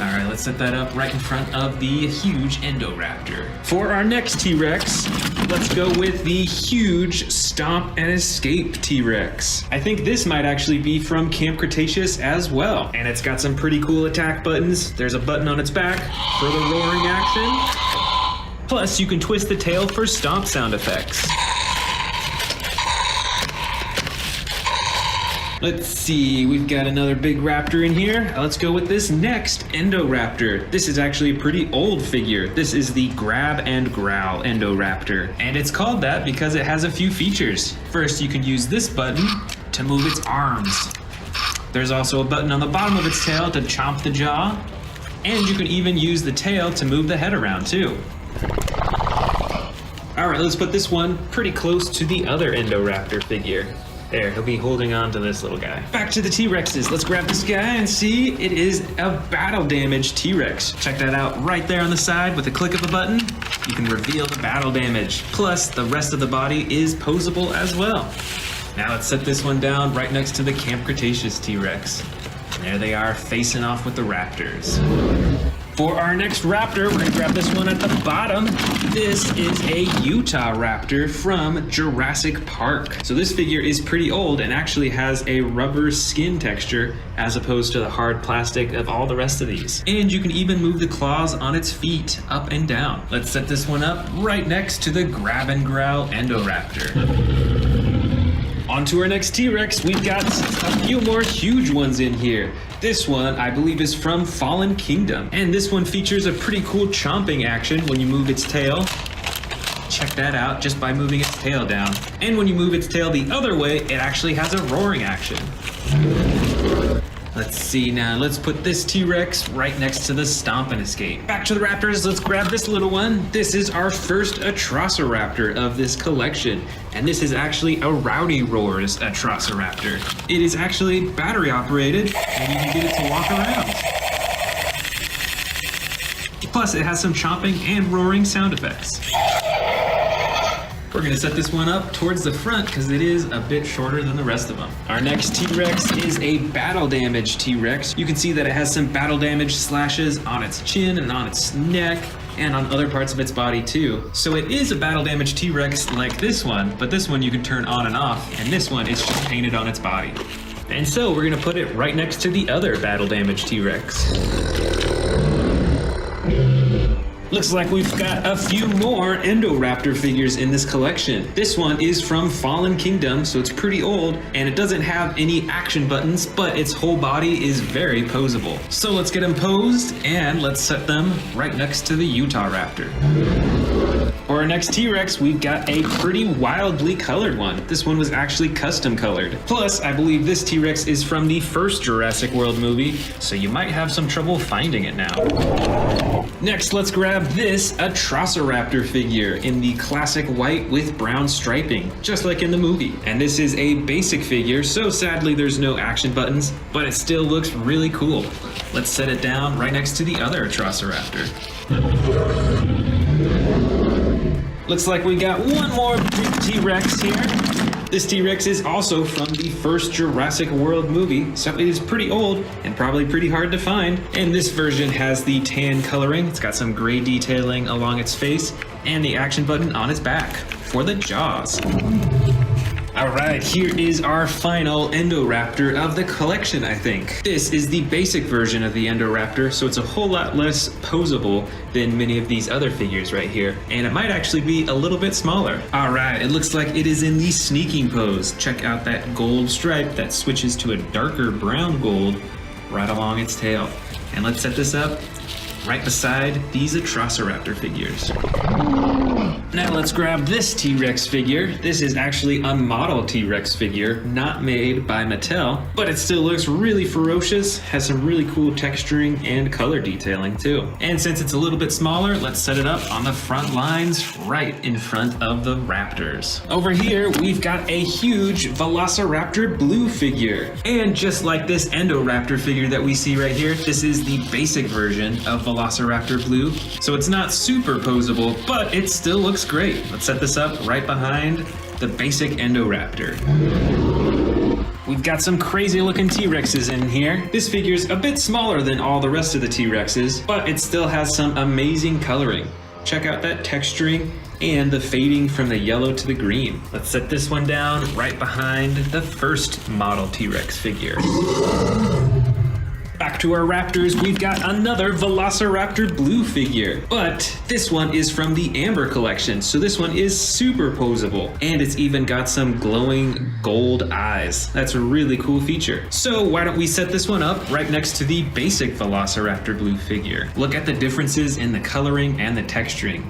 Speaker 1: All right, let's set that up right in front of the huge Indoraptor. For our next T-Rex, let's go with the huge Stomp and Escape T-Rex. I think this might actually be from Camp Cretaceous as well. And it's got some pretty cool attack buttons. There's a button on its back for the roaring action. Plus, you can twist the tail for stomp sound effects. Let's see, we've got another big raptor in here. Let's go with this next Indoraptor. This is actually a pretty old figure. This is the Grab and Growl Indoraptor. And it's called that because it has a few features. First, you can use this button to move its arms. There's also a button on the bottom of its tail to chomp the jaw. And you can even use the tail to move the head around too. All right, let's put this one pretty close to the other Indoraptor figure. There, he'll be holding on to this little guy. Back to the T-Rexes. Let's grab this guy and see it is a battle damage T-Rex. Check that out right there on the side with a click of a button. You can reveal the battle damage. Plus, the rest of the body is posable as well. Now let's set this one down right next to the Camp Cretaceous T-Rex. There they are, facing off with the raptors. For our next raptor, we're gonna grab this one at the bottom. This is a Utah raptor from Jurassic Park. So this figure is pretty old and actually has a rubber skin texture as opposed to the hard plastic of all the rest of these. And you can even move the claws on its feet up and down. Let's set this one up right next to the Grab and Growl Indoraptor. On to our next T-Rex, we've got a few more huge ones in here. This one, I believe, is from Fallen Kingdom. And this one features a pretty cool chomping action when you move its tail. Check that out just by moving its tail down. And when you move its tail the other way, it actually has a roaring action. Let's see now, let's put this T-Rex right next to the Stomp and Escape. Back to the raptors, let's grab this little one. This is our first Atrociraptor of this collection. And this is actually a Rowdy Roars Atrociraptor. It is actually battery operated and you can get it to walk around. Plus it has some chomping and roaring sound effects. We're gonna set this one up towards the front because it is a bit shorter than the rest of them. Our next T-Rex is a battle damage T-Rex. You can see that it has some battle damage slashes on its chin and on its neck and on other parts of its body too. So it is a battle damage T-Rex like this one, but this one you can turn on and off, and this one is just painted on its body. And so we're gonna put it right next to the other battle damage T-Rex. Looks like we've got a few more Indoraptor figures in this collection. This one is from Fallen Kingdom, so it's pretty old, and it doesn't have any action buttons, but its whole body is very posable. So let's get them posed, and let's set them right next to the Utah Raptor. For our next T-Rex, we've got a pretty wildly colored one. This one was actually custom colored. Plus, I believe this T-Rex is from the first Jurassic World movie, so you might have some trouble finding it now. Next, let's grab this Atrociraptor figure in the classic white with brown striping, just like in the movie. And this is a basic figure, so sadly there's no action buttons, but it still looks really cool. Let's set it down right next to the other Atrociraptor. Looks like we got one more big T-Rex here. This T-Rex is also from the first Jurassic World movie, so it is pretty old and probably pretty hard to find. And this version has the tan coloring. It's got some gray detailing along its face and the action button on its back for the jaws. All right, here is our final Indoraptor of the collection, I think. This is the basic version of the Indoraptor, so it's a whole lot less posable than many of these other figures right here. And it might actually be a little bit smaller. All right, it looks like it is in the sneaking pose. Check out that gold stripe that switches to a darker brown gold right along its tail. And let's set this up right beside these Atrociraptor figures. Now let's grab this T-Rex figure. This is actually a model T-Rex figure, not made by Mattel, but it still looks really ferocious, has some really cool texturing and color detailing too. And since it's a little bit smaller, let's set it up on the front lines right in front of the raptors. Over here, we've got a huge Velociraptor blue figure. And just like this Indoraptor figure that we see right here, this is the basic version of Velociraptor blue. So it's not super posable, but it still looks great. Let's set this up right behind the basic Indoraptor. we've got some crazy looking T-Rexes in here. This figure's a bit smaller than all the rest of the T-Rexes, but it still has some amazing coloring. Check out that texturing and the fading from the yellow to the green. Let's set this one down right behind the first model T-Rex figure. Back to our raptors, we've got another Velociraptor blue figure, but this one is from the Amber collection, so this one is super posable, and it's even got some glowing gold eyes. That's a really cool feature. So why don't we set this one up right next to the basic Velociraptor blue figure. Look at the differences in the coloring and the texturing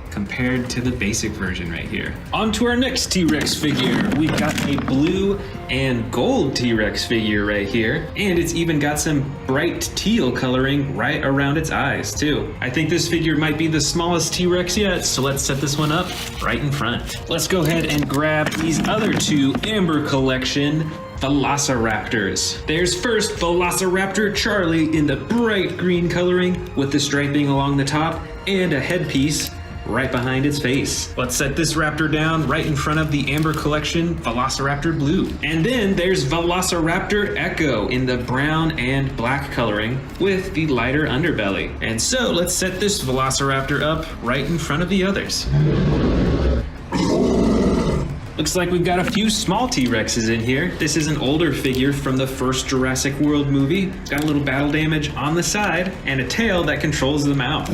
Speaker 1: compared to the basic version right here. On to our next T-Rex figure. We've got a blue and gold T-Rex figure right here, and it's even got some bright teal coloring right around its eyes too. I think this figure might be the smallest T-Rex yet, so let's set this one up right in front. Let's go ahead and grab these other two Amber collection Velociraptors. There's first Velociraptor Charlie in the bright green coloring with the striping along the top and a headpiece right behind its face. Let's set this raptor down right in front of the Amber collection Velociraptor blue. And then there's Velociraptor Echo in the brown and black coloring with the lighter underbelly. And so let's set this Velociraptor up right in front of the others. Looks like we've got a few small T-Rexes in here. This is an older figure from the first Jurassic World movie. It's got a little battle damage on the side and a tail that controls the mouth.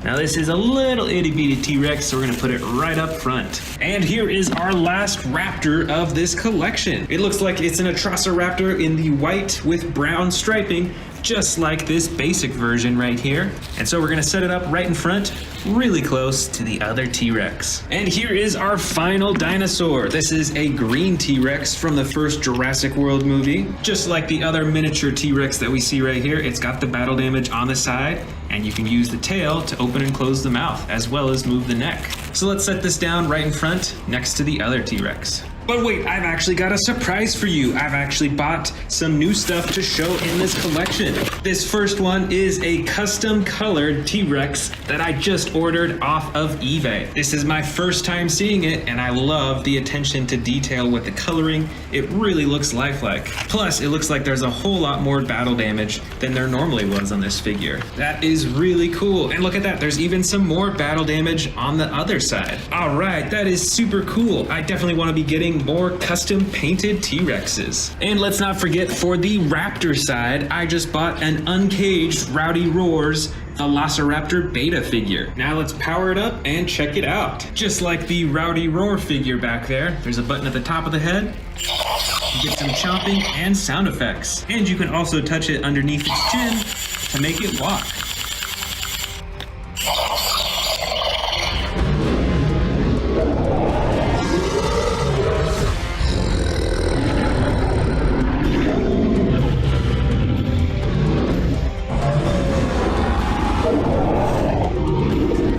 Speaker 1: Now this is a little itty bitty T-Rex, so we're gonna put it right up front. And here is our last raptor of this collection. It looks like it's an Atrociraptor in the white with brown striping, just like this basic version right here. And so we're gonna set it up right in front, really close to the other T-Rex. And here is our final dinosaur. This is a green T-Rex from the first Jurassic World movie. Just like the other miniature T-Rex that we see right here, it's got the battle damage on the side, and you can use the tail to open and close the mouth, as well as move the neck. So let's set this down right in front, next to the other T-Rex. But wait, I've actually got a surprise for you. I've actually bought some new stuff to show in this collection. This first one is a custom colored T-Rex that I just ordered off of eBay. This is my first time seeing it, and I love the attention to detail with the coloring. It really looks lifelike. Plus, it looks like there's a whole lot more battle damage than there normally was on this figure. That is really cool. And look at that, there's even some more battle damage on the other side. All right, that is super cool. I definitely want to be getting more custom painted T-Rexes. And let's not forget, for the raptor side, I just bought an uncaged Rowdy Roars Velociraptor beta figure. Now let's power it up and check it out. Just like the Rowdy Roar figure back there, there's a button at the top of the head. You get some chomping and sound effects. And you can also touch it underneath its chin to make it walk.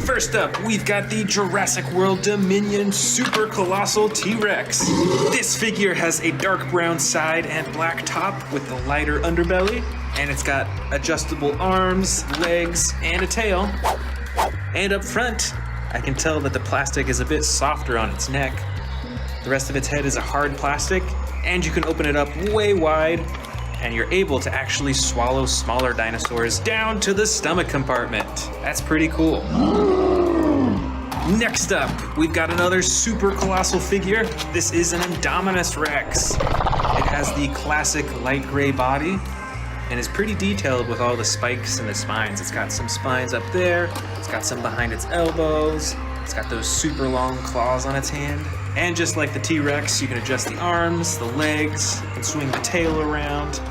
Speaker 1: First up, we've got the Jurassic World Dominion Super Colossal T-Rex. This figure has a dark brown side and black top with the lighter underbelly, and it's got adjustable arms, legs, and a tail. And up front, I can tell that the plastic is a bit softer on its neck. The rest of its head is a hard plastic, and you can open it up way wide, and you're able to actually swallow smaller dinosaurs down to the stomach compartment. That's pretty cool. Next up, we've got another super colossal figure. This is an Indominus Rex. It has the classic light gray body and is pretty detailed with all the spikes and the spines. It's got some spines up there, it's got some behind its elbows, it's got those super long claws on its hand. And just like the T-Rex, you can adjust the arms, the legs, you can swing the tail around.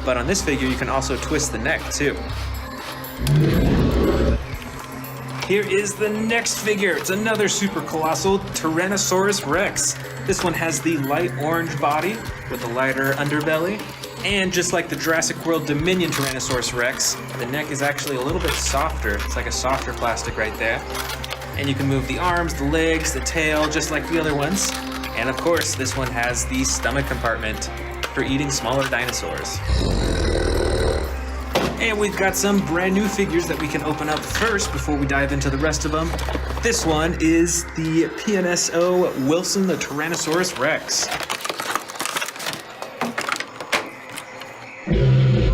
Speaker 1: But on this figure, you can also twist the neck too. Here is the next figure. It's another super colossal Tyrannosaurus Rex. This one has the light orange body with a lighter underbelly. And just like the Jurassic World Dominion Tyrannosaurus Rex, the neck is actually a little bit softer. It's like a softer plastic right there. And you can move the arms, the legs, the tail, just like the other ones. And of course, this one has the stomach compartment for eating smaller dinosaurs. And we've got some brand new figures that we can open up first before we dive into the rest of them. This one is the PNSO Wilson the Tyrannosaurus Rex.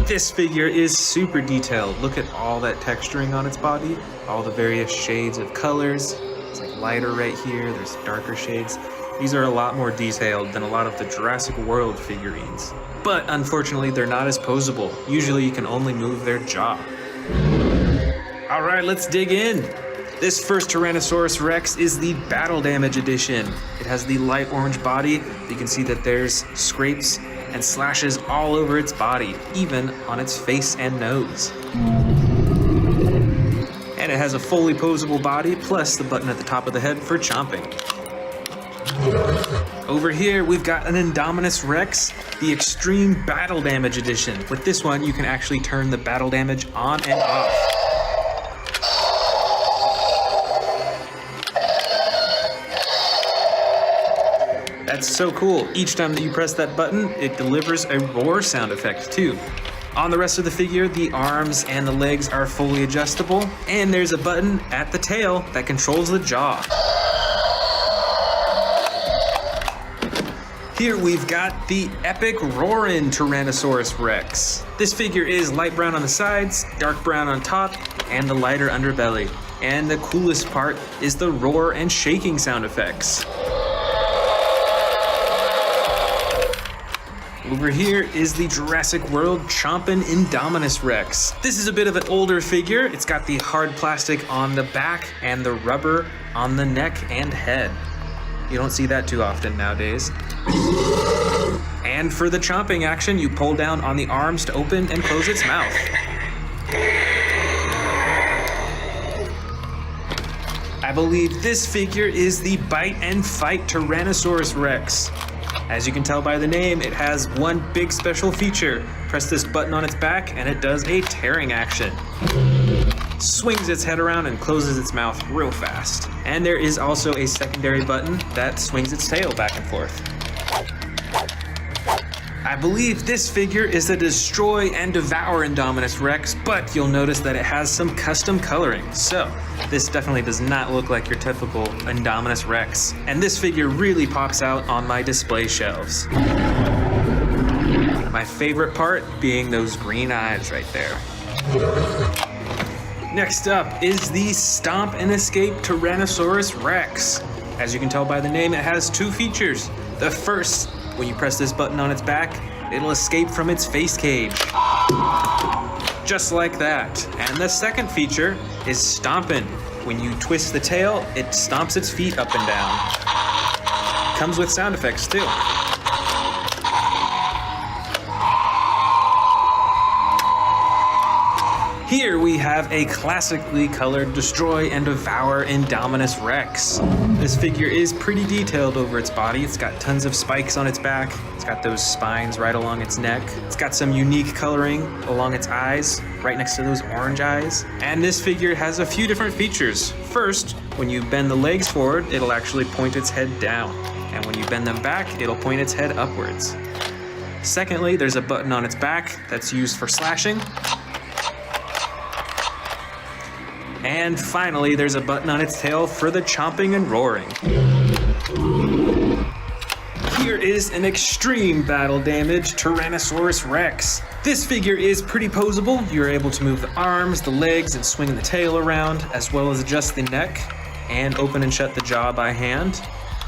Speaker 1: This figure is super detailed. Look at all that texturing on its body, all the various shades of colors. It's like lighter right here, there's darker shades. These are a lot more detailed than a lot of the Jurassic World figurines. But unfortunately, they're not as posable. Usually you can only move their jaw. All right, let's dig in. This first Tyrannosaurus Rex is the Battle Damage Edition. It has the light orange body. You can see that there's scrapes and slashes all over its body, even on its face and nose. And it has a fully posable body, plus the button at the top of the head for chomping. Over here, we've got an Indominus Rex, the Extreme Battle Damage Edition. With this one, you can actually turn the battle damage on and off. That's so cool. Each time that you press that button, it delivers a roar sound effect too. On the rest of the figure, the arms and the legs are fully adjustable, and there's a button at the tail that controls the jaw. Here we've got the epic Roarin' Tyrannosaurus Rex. This figure is light brown on the sides, dark brown on top, and the lighter underbelly. And the coolest part is the roar and shaking sound effects. Over here is the Jurassic World Chompin' Indominus Rex. This is a bit of an older figure. It's got the hard plastic on the back and the rubber on the neck and head. You don't see that too often nowadays. And for the chomping action, you pull down on the arms to open and close its mouth. I believe this figure is the Bite and Fight Tyrannosaurus Rex. As you can tell by the name, it has one big special feature. Press this button on its back and it does a tearing action. Swings its head around and closes its mouth real fast. And there is also a secondary button that swings its tail back and forth. I believe this figure is the Destroy and Devour Indominus Rex, but you'll notice that it has some custom coloring. So this definitely does not look like your typical Indominus Rex. And this figure really pops out on my display shelves. My favorite part being those green eyes right there. Next up is the Stomp and Escape Tyrannosaurus Rex. As you can tell by the name, it has two features. The first, when you press this button on its back, it'll escape from its face cage. Just like that. And the second feature is Stompin'. When you twist the tail, it stomps its feet up and down. Comes with sound effects too. Here we have a classically colored Destroy and Devour Indominus Rex. This figure is pretty detailed over its body. It's got tons of spikes on its back. It's got those spines right along its neck. It's got some unique coloring along its eyes, right next to those orange eyes. And this figure has a few different features. First, when you bend the legs forward, it'll actually point its head down. And when you bend them back, it'll point its head upwards. Secondly, there's a button on its back that's used for slashing. And finally, there's a button on its tail for the chomping and roaring. Here is an Extreme Battle Damage Tyrannosaurus Rex. This figure is pretty posable. You're able to move the arms, the legs, and swing the tail around, as well as adjust the neck and open and shut the jaw by hand.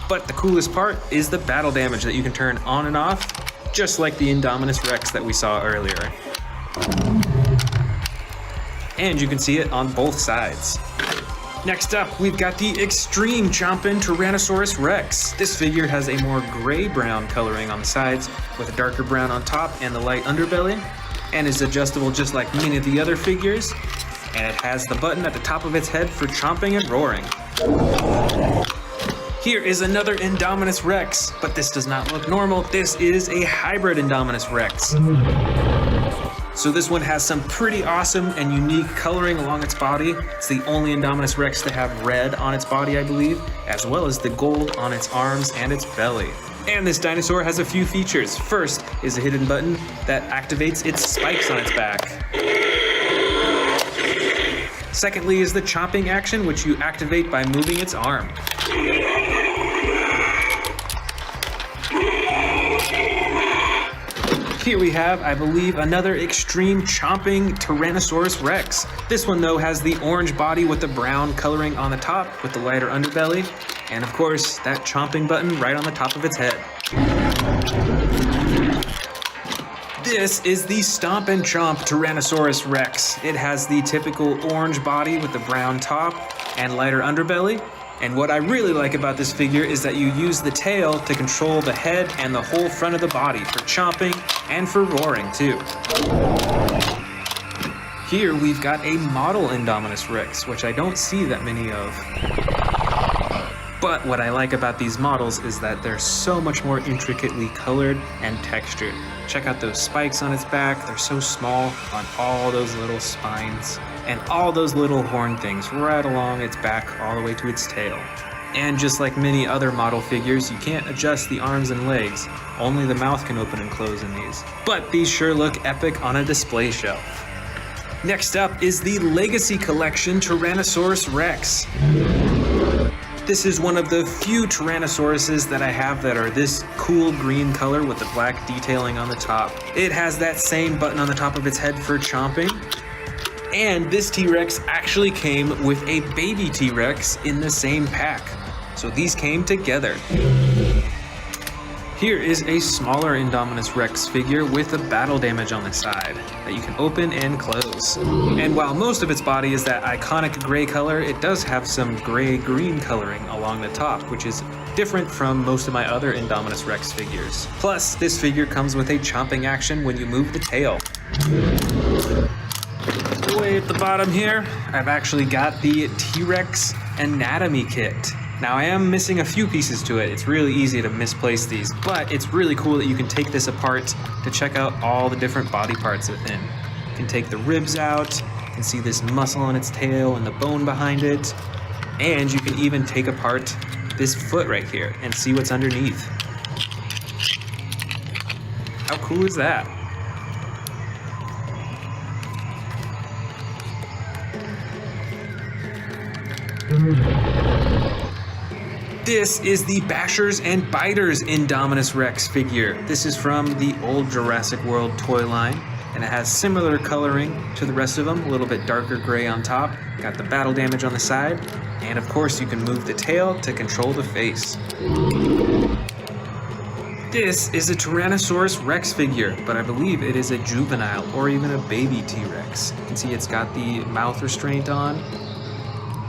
Speaker 1: But the coolest part is the battle damage that you can turn on and off, just like the Indominus Rex that we saw earlier. And you can see it on both sides. Next up, we've got the Extreme Chompin' Tyrannosaurus Rex. This figure has a more gray-brown coloring on the sides, with a darker brown on top and the light underbelly, and is adjustable just like many of the other figures. And it has the button at the top of its head for chomping and roaring. Here is another Indominus Rex, but this does not look normal. This is a hybrid Indominus Rex. So this one has some pretty awesome and unique coloring along its body. It's the only Indominus Rex to have red on its body, I believe, as well as the gold on its arms and its belly. And this dinosaur has a few features. First is a hidden button that activates its spikes on its back. Secondly is the chomping action, which you activate by moving its arm. Here we have, I believe, another extreme chomping Tyrannosaurus Rex. This one though has the orange body with the brown coloring on the top with the lighter underbelly. And of course, that chomping button right on the top of its head. This is the Stomp and Chomp Tyrannosaurus Rex. It has the typical orange body with the brown top and lighter underbelly. And what I really like about this figure is that you use the tail to control the head and the whole front of the body for chomping and for roaring too. Here we've got a model Indominus Rex, which I don't see that many of. But what I like about these models is that they're so much more intricately colored and textured. Check out those spikes on its back. They're so small on all those little spines and all those little horn things right along its back all the way to its tail. And just like many other model figures, you can't adjust the arms and legs. Only the mouth can open and close in these. But these sure look epic on a display shelf. Next up is the Legacy Collection Tyrannosaurus Rex. This is one of the few Tyrannosauruses that I have that are this cool green color with the black detailing on the top. It has that same button on the top of its head for chomping. And this T-Rex actually came with a baby T-Rex in the same pack. So these came together. Here is a smaller Indominus Rex figure with the battle damage on the side that you can open and close. And while most of its body is that iconic gray color, it does have some gray-green coloring along the top, which is different from most of my other Indominus Rex figures. Plus, this figure comes with a chomping action when you move the tail. Way at the bottom here, I've actually got the T-Rex Anatomy Kit. Now I am missing a few pieces to it. It's really easy to misplace these, but it's really cool that you can take this apart to check out all the different body parts within. You can take the ribs out, you can see this muscle on its tail and the bone behind it, and you can even take apart this foot right here and see what's underneath. How cool is that? This is the Bashers and Biters Indominus Rex figure. This is from the old Jurassic World toy line, and it has similar coloring to the rest of them, a little bit darker gray on top, got the battle damage on the side, and of course you can move the tail to control the face. This is a Tyrannosaurus Rex figure, but I believe it is a juvenile or even a baby T-Rex. You can see it's got the mouth restraint on,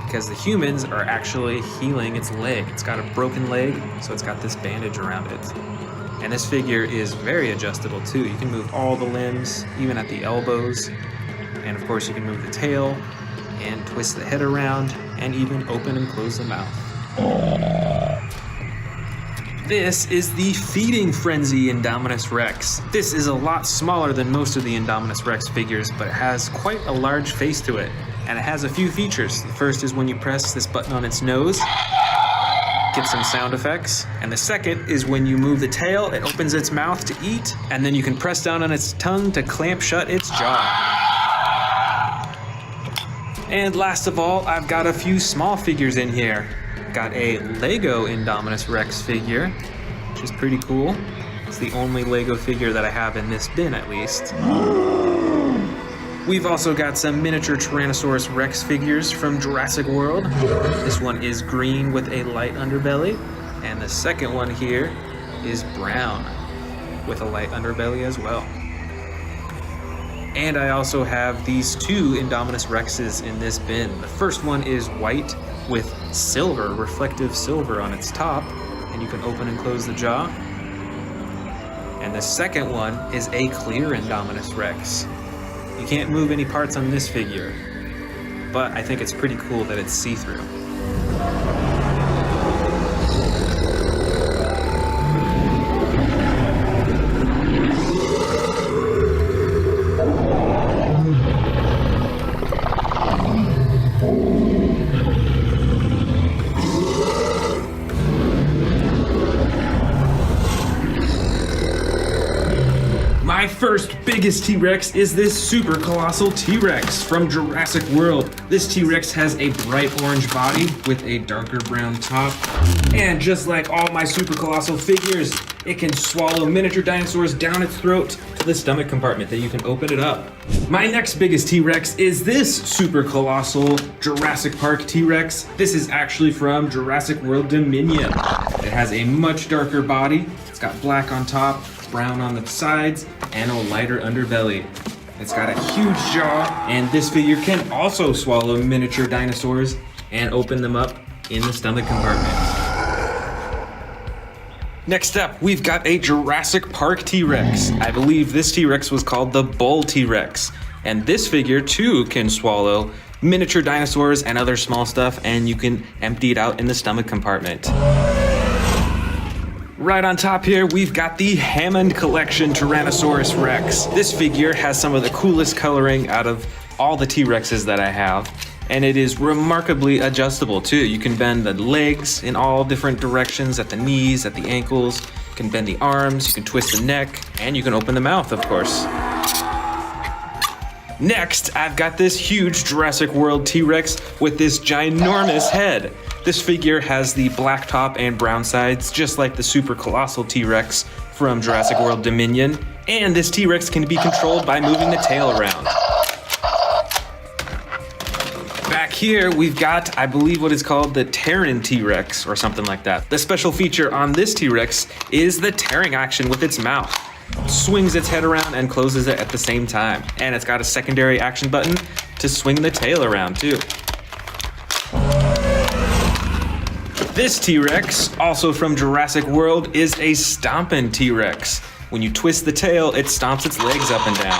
Speaker 1: because the humans are actually healing its leg. It's got a broken leg, so it's got this bandage around it. And this figure is very adjustable too. You can move all the limbs, even at the elbows. And of course you can move the tail and twist the head around and even open and close the mouth. This is the Feeding Frenzy Indominus Rex. This is a lot smaller than most of the Indominus Rex figures, but it has quite a large face to it. And it has a few features. The first is when you press this button on its nose, get some sound effects. And the second is when you move the tail, it opens its mouth to eat, and then you can press down on its tongue to clamp shut its jaw. And last of all, I've got a few small figures in here. Got a Lego Indominus Rex figure, which is pretty cool. It's the only Lego figure that I have in this bin, at least. We've also got some miniature Tyrannosaurus Rex figures from Jurassic World. This one is green with a light underbelly, and the second one here is brown with a light underbelly as well. And I also have these two Indominus Rexes in this bin. The first one is white with silver, reflective silver on its top, and you can open and close the jaw. And the second one is a clear Indominus Rex. You can't move any parts on this figure, but I think it's pretty cool that it's see-through. My first biggest T-Rex is this super colossal T-Rex from Jurassic World. This T-Rex has a bright orange body with a darker brown top. And just like all my super colossal figures, it can swallow miniature dinosaurs down its throat to the stomach compartment that you can open it up. My next biggest T-Rex is this super colossal Jurassic Park T-Rex. This is actually from Jurassic World Dominion. It has a much darker body. It's got black on top, brown on the sides, and a lighter underbelly. It's got a huge jaw, and this figure can also swallow miniature dinosaurs and open them up in the stomach compartment. Next up, we've got a Jurassic Park T-Rex. I believe this T-Rex was called the Bull T-Rex. And this figure too can swallow miniature dinosaurs and other small stuff, and you can empty it out in the stomach compartment. Right on top here, we've got the Hammond Collection Tyrannosaurus Rex. This figure has some of the coolest coloring out of all the T-Rexes that I have. And it is remarkably adjustable too. You can bend the legs in all different directions, at the knees, at the ankles. You can bend the arms, you can twist the neck, and you can open the mouth, of course. Next, I've got this huge Jurassic World T-Rex with this ginormous head. This figure has the black top and brown sides, just like the super colossal T-Rex from Jurassic World Dominion. And this T-Rex can be controlled by moving the tail around. Back here, we've got, I believe, what is called the Terran T-Rex or something like that. The special feature on this T-Rex is the tearing action with its mouth. It swings its head around and closes it at the same time. And it's got a secondary action button to swing the tail around too. This T-Rex, also from Jurassic World, is a stompin' T-Rex. When you twist the tail, it stomps its legs up and down.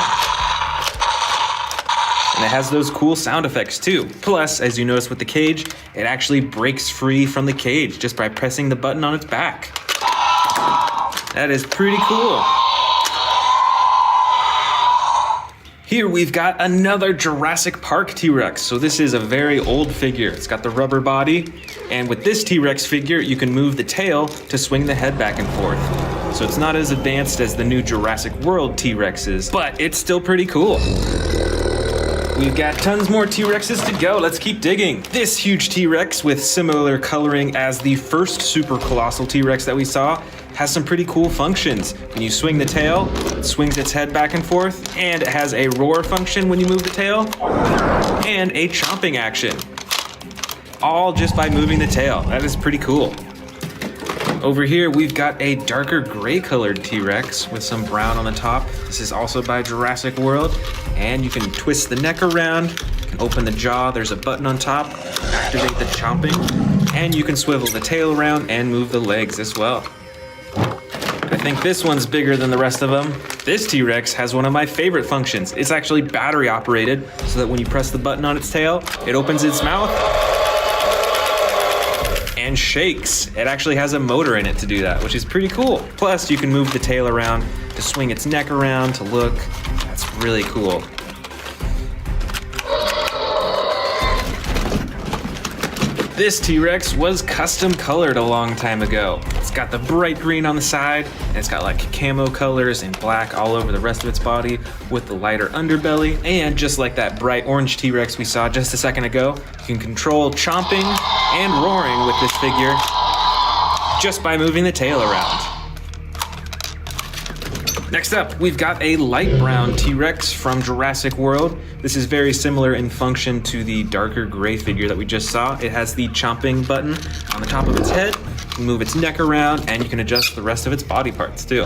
Speaker 1: And it has those cool sound effects too. Plus, as you notice with the cage, it actually breaks free from the cage just by pressing the button on its back. That is pretty cool. Here we've got another Jurassic Park T-Rex. So this is a very old figure. It's got the rubber body. And with this T-Rex figure, you can move the tail to swing the head back and forth. So it's not as advanced as the new Jurassic World T-Rexes, but it's still pretty cool. We've got tons more T-Rexes to go. Let's keep digging. This huge T-Rex with similar coloring as the first super colossal T-Rex that we saw has some pretty cool functions. When you swing the tail, it swings its head back and forth, and it has a roar function when you move the tail, and a chomping action. All just by moving the tail. That is pretty cool. Over here, we've got a darker gray colored T-Rex with some brown on the top. This is also by Jurassic World. And you can twist the neck around, you can open the jaw, there's a button on top, activate the chomping, and you can swivel the tail around and move the legs as well. I think this one's bigger than the rest of them. This T-Rex has one of my favorite functions. It's actually battery operated, so that when you press the button on its tail, it opens its mouth and shakes. It actually has a motor in it to do that, which is pretty cool. Plus, you can move the tail around to swing its neck around to look. That's really cool. This T-Rex was custom colored a long time ago. It's got the bright green on the side, and it's got like camo colors and black all over the rest of its body with the lighter underbelly. And just like that bright orange T-Rex we saw just a second ago, you can control chomping and roaring with this figure just by moving the tail around. Next up, we've got a light brown T-Rex from Jurassic World. This is very similar in function to the darker gray figure that we just saw. It has the chomping button on the top of its head. You can move its neck around, and you can adjust the rest of its body parts too.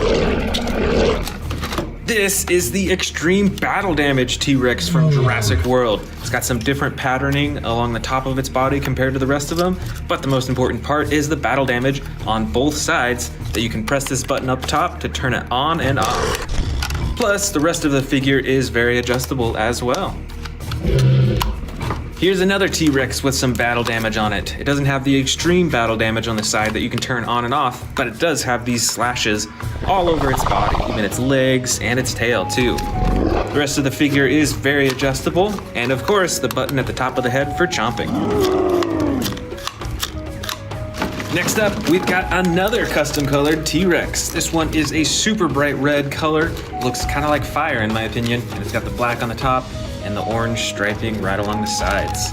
Speaker 1: This is the extreme battle damage T-Rex from Jurassic World. It's got some different patterning along the top of its body compared to the rest of them, but the most important part is the battle damage on both sides that you can press this button up top to turn it on and off. Plus, the rest of the figure is very adjustable as well. Here's another T-Rex with some battle damage on it. It doesn't have the extreme battle damage on the side that you can turn on and off, but it does have these slashes all over its body, even its legs and its tail too. The rest of the figure is very adjustable, and of course, the button at the top of the head for chomping.
Speaker 2: Next up, we've got another custom colored T-Rex. This one is a super bright red color. Looks kind of like fire in my opinion. And it's got the black on the top and the orange striping right along the sides.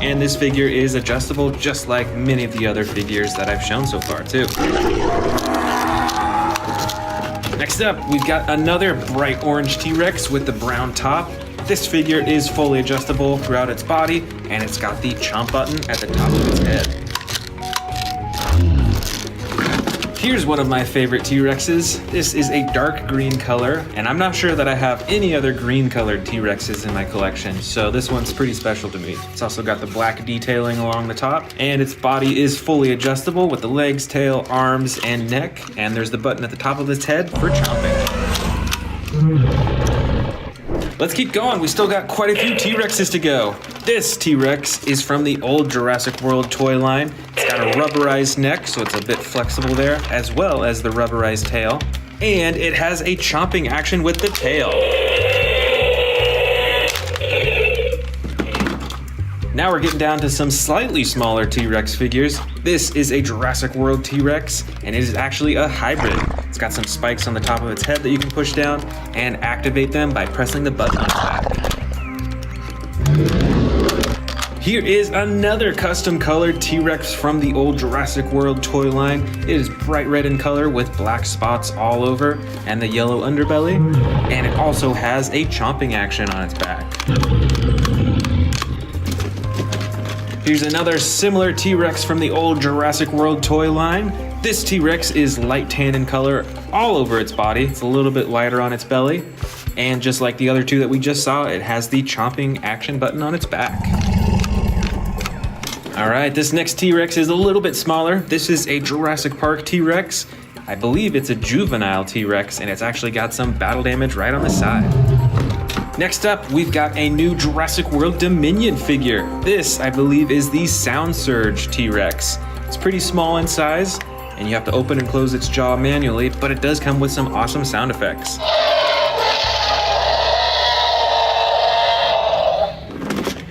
Speaker 2: And this figure is adjustable just like many of the other figures that I've shown so far too. Next up, we've got another bright orange T-Rex with the brown top. This figure is fully adjustable throughout its body, and it's got the chomp button at the top of its head. Here's one of my favorite T-Rexes. This is a dark green color, and I'm not sure that I have any other green colored T-Rexes in my collection, so this one's pretty special to me. It's also got the black detailing along the top, and its body is fully adjustable with the legs, tail, arms, and neck, and there's the button at the top of its head for chomping. Let's keep going. We still got quite a few T-Rexes to go. This T-Rex is from the old Jurassic World toy line. It's got a rubberized neck, so it's a bit flexible there, as well as the rubberized tail. And it has a chomping action with the tail. Now we're getting down to some slightly smaller T-Rex figures. This is a Jurassic World T-Rex, and it is actually a hybrid. It's got some spikes on the top of its head that you can push down and activate them by pressing the button on its back. Here is another custom colored T-Rex from the old Jurassic World toy line. It is bright red in color with black spots all over and the yellow underbelly. And it also has a chomping action on its back. Here's another similar T-Rex from the old Jurassic World toy line. This T-Rex is light tan in color all over its body. It's a little bit lighter on its belly. And just like the other two that we just saw, it has the chomping action button on its back. All right, this next T-Rex is a little bit smaller. This is a Jurassic Park T-Rex. I believe it's a juvenile T-Rex, and it's actually got some battle damage right on the side. Next up, we've got a new Jurassic World Dominion figure. This, I believe, is the Sound Surge T-Rex. It's pretty small in size, and you have to open and close its jaw manually, but it does come with some awesome sound effects.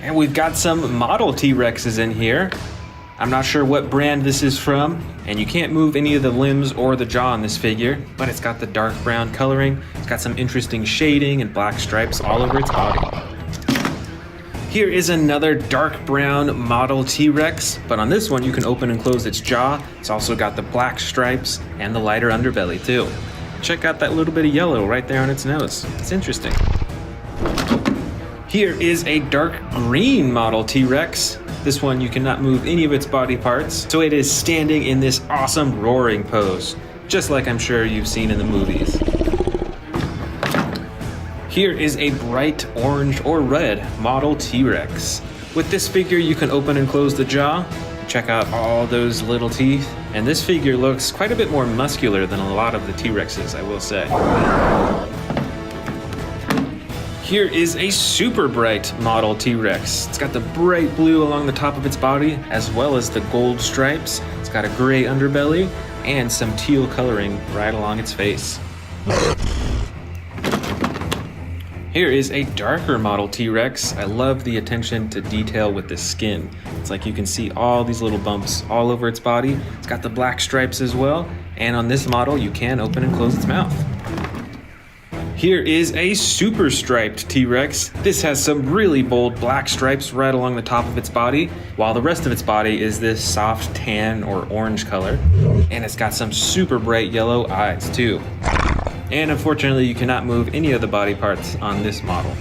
Speaker 2: And we've got some model T-Rexes in here. I'm not sure what brand this is from, and you can't move any of the limbs or the jaw on this figure, but it's got the dark brown coloring. It's got some interesting shading and black stripes all over its body. Here is another dark brown model T-Rex, but on this one you can open and close its jaw. It's also got the black stripes and the lighter underbelly too. Check out that little bit of yellow right there on its nose. It's interesting. Here is a dark green model T-Rex. This one you cannot move any of its body parts, so it is standing in this awesome roaring pose, just like I'm sure you've seen in the movies. Here is a bright orange or red model T-Rex. With this figure you can open and close the jaw, check out all those little teeth, and this figure looks quite a bit more muscular than a lot of the T-Rexes, I will say. Here is a super bright model T-Rex. It's got the bright blue along the top of its body, as well as the gold stripes. It's got a gray underbelly and some teal coloring right along its face. Here is a darker model T-Rex. I love the attention to detail with the skin. It's like you can see all these little bumps all over its body. It's got the black stripes as well, and on this model you can open and close its mouth. Here is a super striped T-Rex. This has some really bold black stripes right along the top of its body, while the rest of its body is this soft tan or orange color. And it's got some super bright yellow eyes too. And unfortunately, you cannot move any of the body parts on this model.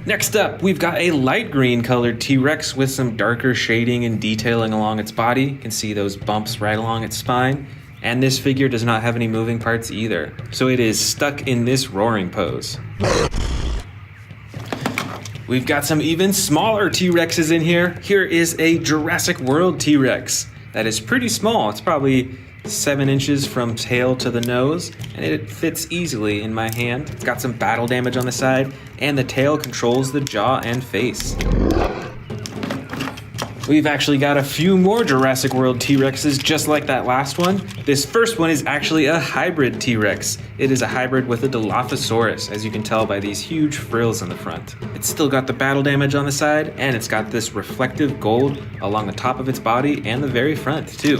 Speaker 2: Next up, we've got a light green colored T-Rex with some darker shading and detailing along its body. You can see those bumps right along its spine. And this figure does not have any moving parts either, so it is stuck in this roaring pose. We've got some even smaller T-Rexes in here. Here is a Jurassic World T-Rex that is pretty small. It's probably 7 inches from tail to the nose, and it fits easily in my hand. It's got some battle damage on the side, and the tail controls the jaw and face. We've actually got a few more Jurassic World T-Rexes just like that last one. This first one is actually a hybrid T-Rex. It is a hybrid with a Dilophosaurus, as you can tell by these huge frills in the front. It's still got the battle damage on the side, and it's got this reflective gold along the top of its body and the very front too.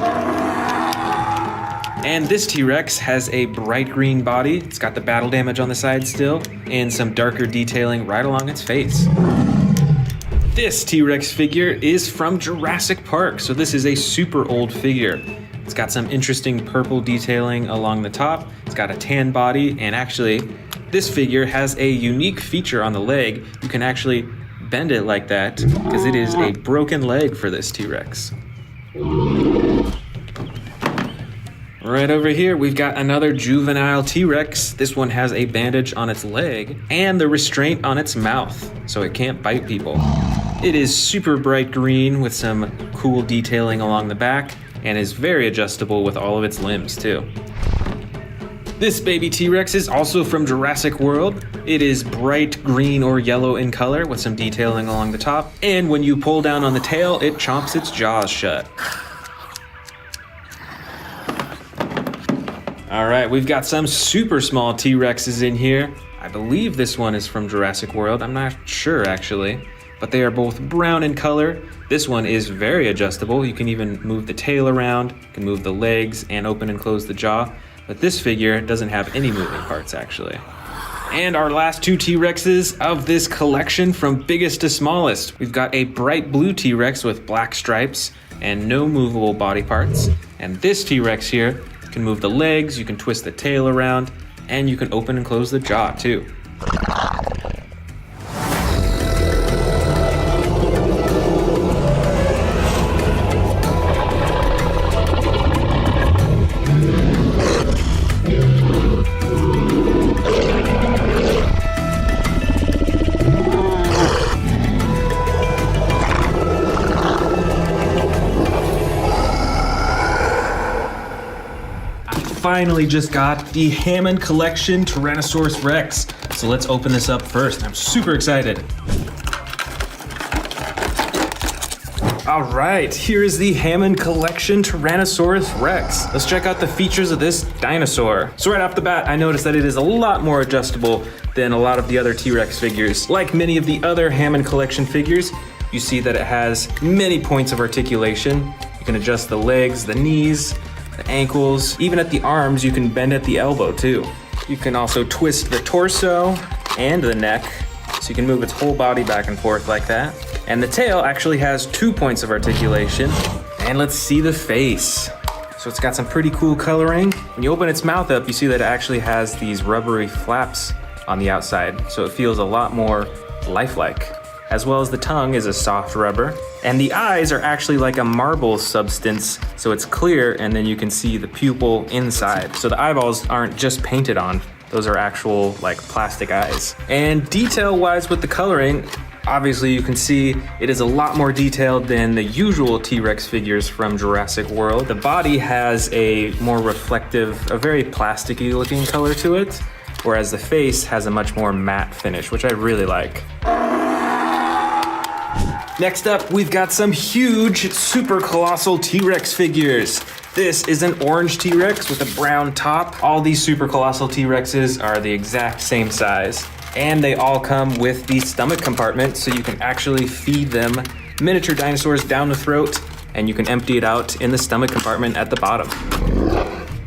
Speaker 2: And this T-Rex has a bright green body. It's got the battle damage on the side still, and some darker detailing right along its face. This T-Rex figure is from Jurassic Park, so this is a super old figure. It's got some interesting purple detailing along the top. It's got a tan body, and actually, this figure has a unique feature on the leg. You can actually bend it like that, because it is a broken leg for this T-Rex. Right over here, we've got another juvenile T-Rex. This one has a bandage on its leg and the restraint on its mouth, so it can't bite people. It is super bright green with some cool detailing along the back and is very adjustable with all of its limbs too. This baby T-Rex is also from Jurassic World. It is bright green or yellow in color with some detailing along the top, and when you pull down on the tail, it chomps its jaws shut. All right, we've got some super small T-Rexes in here. I believe this one is from Jurassic World. I'm not sure actually, but they are both brown in color. This one is very adjustable. You can even move the tail around, you can move the legs and open and close the jaw. But this figure doesn't have any moving parts actually. And our last two T-Rexes of this collection from biggest to smallest. We've got a bright blue T-Rex with black stripes and no movable body parts. And this T-Rex here, you can move the legs, you can twist the tail around, and you can open and close the jaw too. Finally just got the Hammond Collection Tyrannosaurus Rex. So let's open this up first. I'm super excited. All right, here is the Hammond Collection Tyrannosaurus Rex. Let's check out the features of this dinosaur. So right off the bat, I noticed that it is a lot more adjustable than a lot of the other T-Rex figures. Like many of the other Hammond Collection figures, you see that it has many points of articulation. You can adjust the legs, the knees, the ankles, even at the arms, you can bend at the elbow too. You can also twist the torso and the neck, so you can move its whole body back and forth like that. And the tail actually has 2 points of articulation. And let's see the face. So it's got some pretty cool coloring. When you open its mouth up, you see that it actually has these rubbery flaps on the outside, so it feels a lot more lifelike. As well as the tongue is a soft rubber. And the eyes are actually like a marble substance, so it's clear and then you can see the pupil inside. So the eyeballs aren't just painted on, those are actual like plastic eyes. And detail-wise with the coloring, obviously you can see it is a lot more detailed than the usual T-Rex figures from Jurassic World. The body has a more reflective, a very plasticky looking color to it, whereas the face has a much more matte finish, which I really like. Next up, we've got some huge super colossal T-Rex figures. This is an orange T-Rex with a brown top. All these super colossal T-Rexes are the exact same size, and they all come with the stomach compartment, so you can actually feed them miniature dinosaurs down the throat, and you can empty it out in the stomach compartment at the bottom.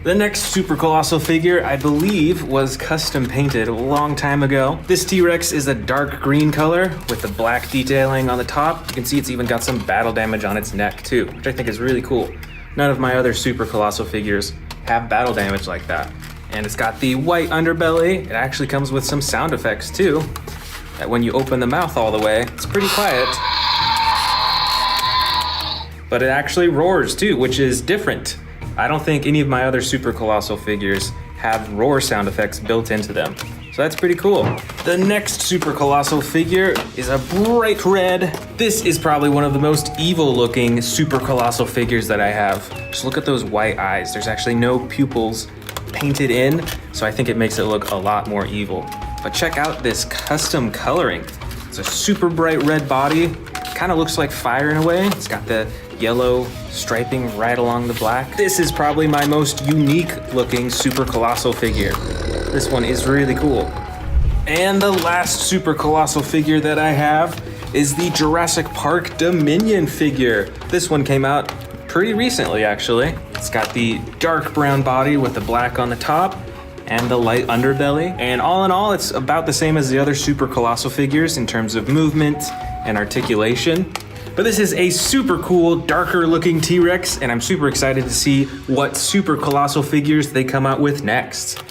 Speaker 2: The next super colossal figure, I believe, was custom painted a long time ago. This T-Rex is a dark green color with the black detailing on the top. You can see it's even got some battle damage on its neck too, which I think is really cool. None of my other super colossal figures have battle damage like that. And it's got the white underbelly. It actually comes with some sound effects too, that when you open the mouth all the way, it's pretty quiet. But it actually roars too, which is different. I don't think any of my other super colossal figures have roar sound effects built into them. So that's pretty cool. The next super colossal figure is a bright red. This is probably one of the most evil looking super colossal figures that I have. Just look at those white eyes. There's actually no pupils painted in, so I think it makes it look a lot more evil. But check out this custom coloring. It's a super bright red body, kind of looks like fire in a way. It's got the yellow striping right along the black. This is probably my most unique looking super colossal figure. This one is really cool. And the last super colossal figure that I have is the Jurassic Park Dominion figure. This one came out pretty recently, actually. It's got the dark brown body with the black on the top and the light underbelly. And all in all, it's about the same as the other super colossal figures in terms of movement and articulation. But this is a super cool, darker looking T-Rex, and I'm super excited to see what super colossal figures they come out with next.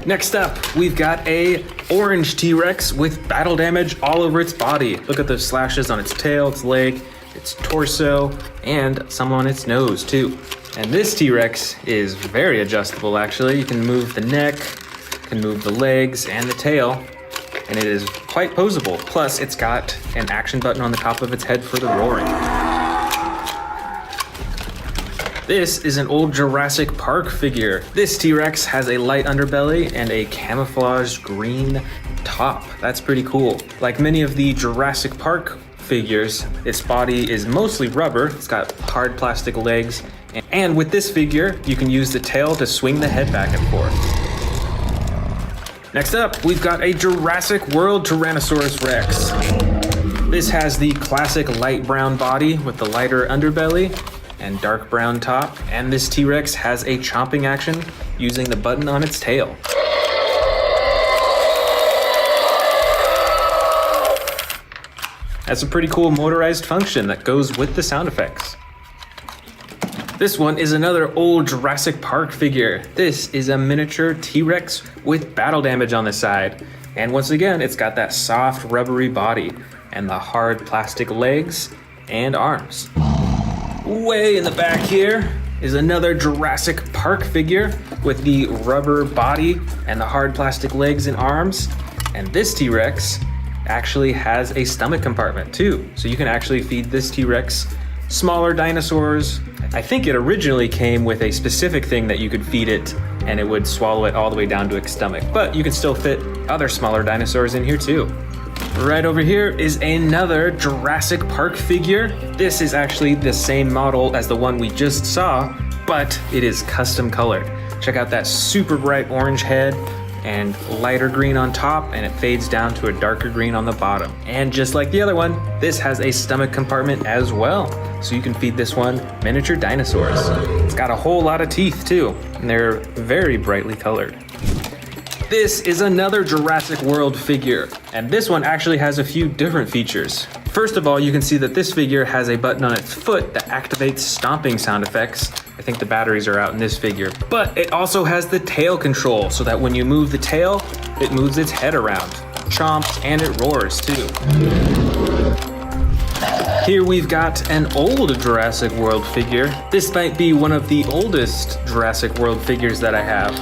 Speaker 2: Next up, we've got a orange T-Rex with battle damage all over its body. Look at those slashes on its tail, its leg, its torso, and some on its nose too. And this T-Rex is very adjustable actually. You can move the neck, you can move the legs and the tail, and it is quite posable. Plus, it's got an action button on the top of its head for the roaring. This is an old Jurassic Park figure. This T-Rex has a light underbelly and a camouflaged green top. That's pretty cool. Like many of the Jurassic Park figures, its body is mostly rubber. It's got hard plastic legs. And with this figure, you can use the tail to swing the head back and forth. Next up, we've got a Jurassic World Tyrannosaurus Rex. This has the classic light brown body with the lighter underbelly and dark brown top, and this T-Rex has a chomping action using the button on its tail. That's a pretty cool motorized function that goes with the sound effects. This one is another old Jurassic Park figure. This is a miniature T-Rex with battle damage on the side. And once again, it's got that soft rubbery body and the hard plastic legs and arms. Way in the back here is another Jurassic Park figure with the rubber body and the hard plastic legs and arms. And this T-Rex actually has a stomach compartment too. So you can actually feed this T-Rex smaller dinosaurs. I think it originally came with a specific thing that you could feed it and it would swallow it all the way down to its stomach. But you can still fit other smaller dinosaurs in here too. Right over here is another Jurassic Park figure. This is actually the same model as the one we just saw, but it is custom colored. Check out that super bright orange head and lighter green on top, and it fades down to a darker green on the bottom. And just like the other one, this has a stomach compartment as well. So you can feed this one miniature dinosaurs. It's got a whole lot of teeth too, and they're very brightly colored. This is another Jurassic World figure, and this one actually has a few different features. First of all, you can see that this figure has a button on its foot that activates stomping sound effects. I think the batteries are out in this figure. But it also has the tail control, so that when you move the tail, it moves its head around, chomps, and it roars too. Here we've got an old Jurassic World figure. This might be one of the oldest Jurassic World figures that I have.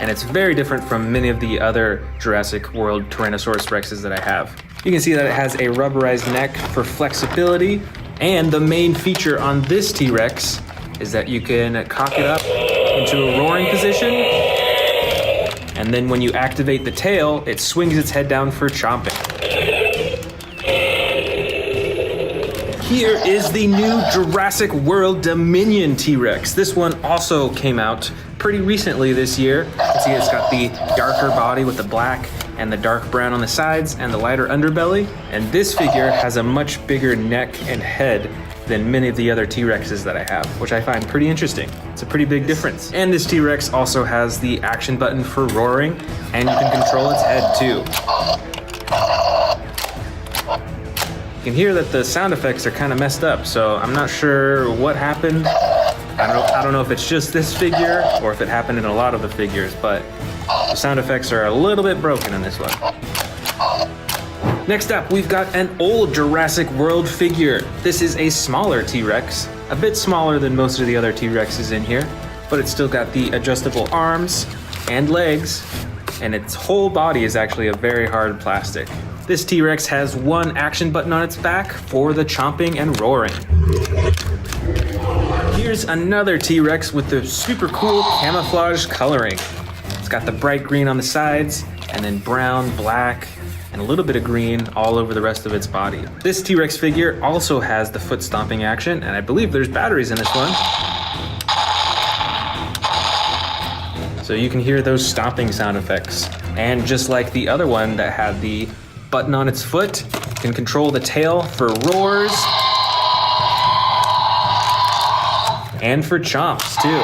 Speaker 2: And it's very different from many of the other Jurassic World Tyrannosaurus Rexes that I have. You can see that it has a rubberized neck for flexibility, and the main feature on this T-Rex is that you can cock it up into a roaring position, and then when you activate the tail, it swings its head down for chomping. Here is the new Jurassic World Dominion T-Rex. This one also came out pretty recently this year. You can see it's got the darker body with the black and the dark brown on the sides and the lighter underbelly. And this figure has a much bigger neck and head than many of the other T-Rexes that I have, which I find pretty interesting. It's a pretty big difference. And this T-Rex also has the action button for roaring, and you can control its head too. You can hear that the sound effects are kind of messed up, so I'm not sure what happened. I don't know if it's just this figure or if it happened in a lot of the figures, but the sound effects are a little bit broken in this one. Next up, we've got an old Jurassic World figure. This is a smaller T-Rex, a bit smaller than most of the other T-Rexes in here, but it's still got the adjustable arms and legs, and its whole body is actually a very hard plastic. This T-Rex has one action button on its back for the chomping and roaring. Here's another T-Rex with the super cool camouflage coloring. It's got the bright green on the sides, and then brown, black, and a little bit of green all over the rest of its body. This T-Rex figure also has the foot stomping action, and I believe there's batteries in this one. So you can hear those stomping sound effects. And just like the other one that had the button on its foot, you can control the tail for roars and for chomps too.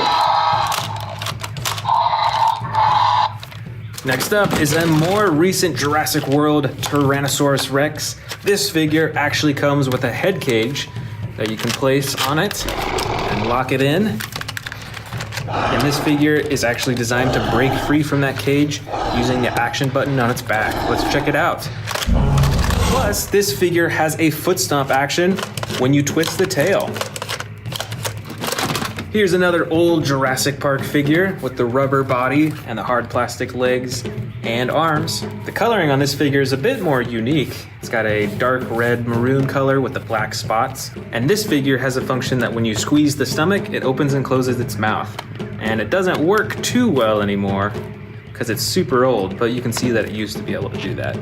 Speaker 2: Next up is a more recent Jurassic World Tyrannosaurus Rex. This figure actually comes with a head cage that you can place on it and lock it in. And this figure is actually designed to break free from that cage using the action button on its back. Let's check it out. Plus, this figure has a foot stomp action when you twist the tail. Here's another old Jurassic Park figure with the rubber body and the hard plastic legs and arms. The coloring on this figure is a bit more unique. It's got a dark red maroon color with the black spots. And this figure has a function that when you squeeze the stomach, it opens and closes its mouth. And it doesn't work too well anymore because it's super old, but you can see that it used to be able to do that.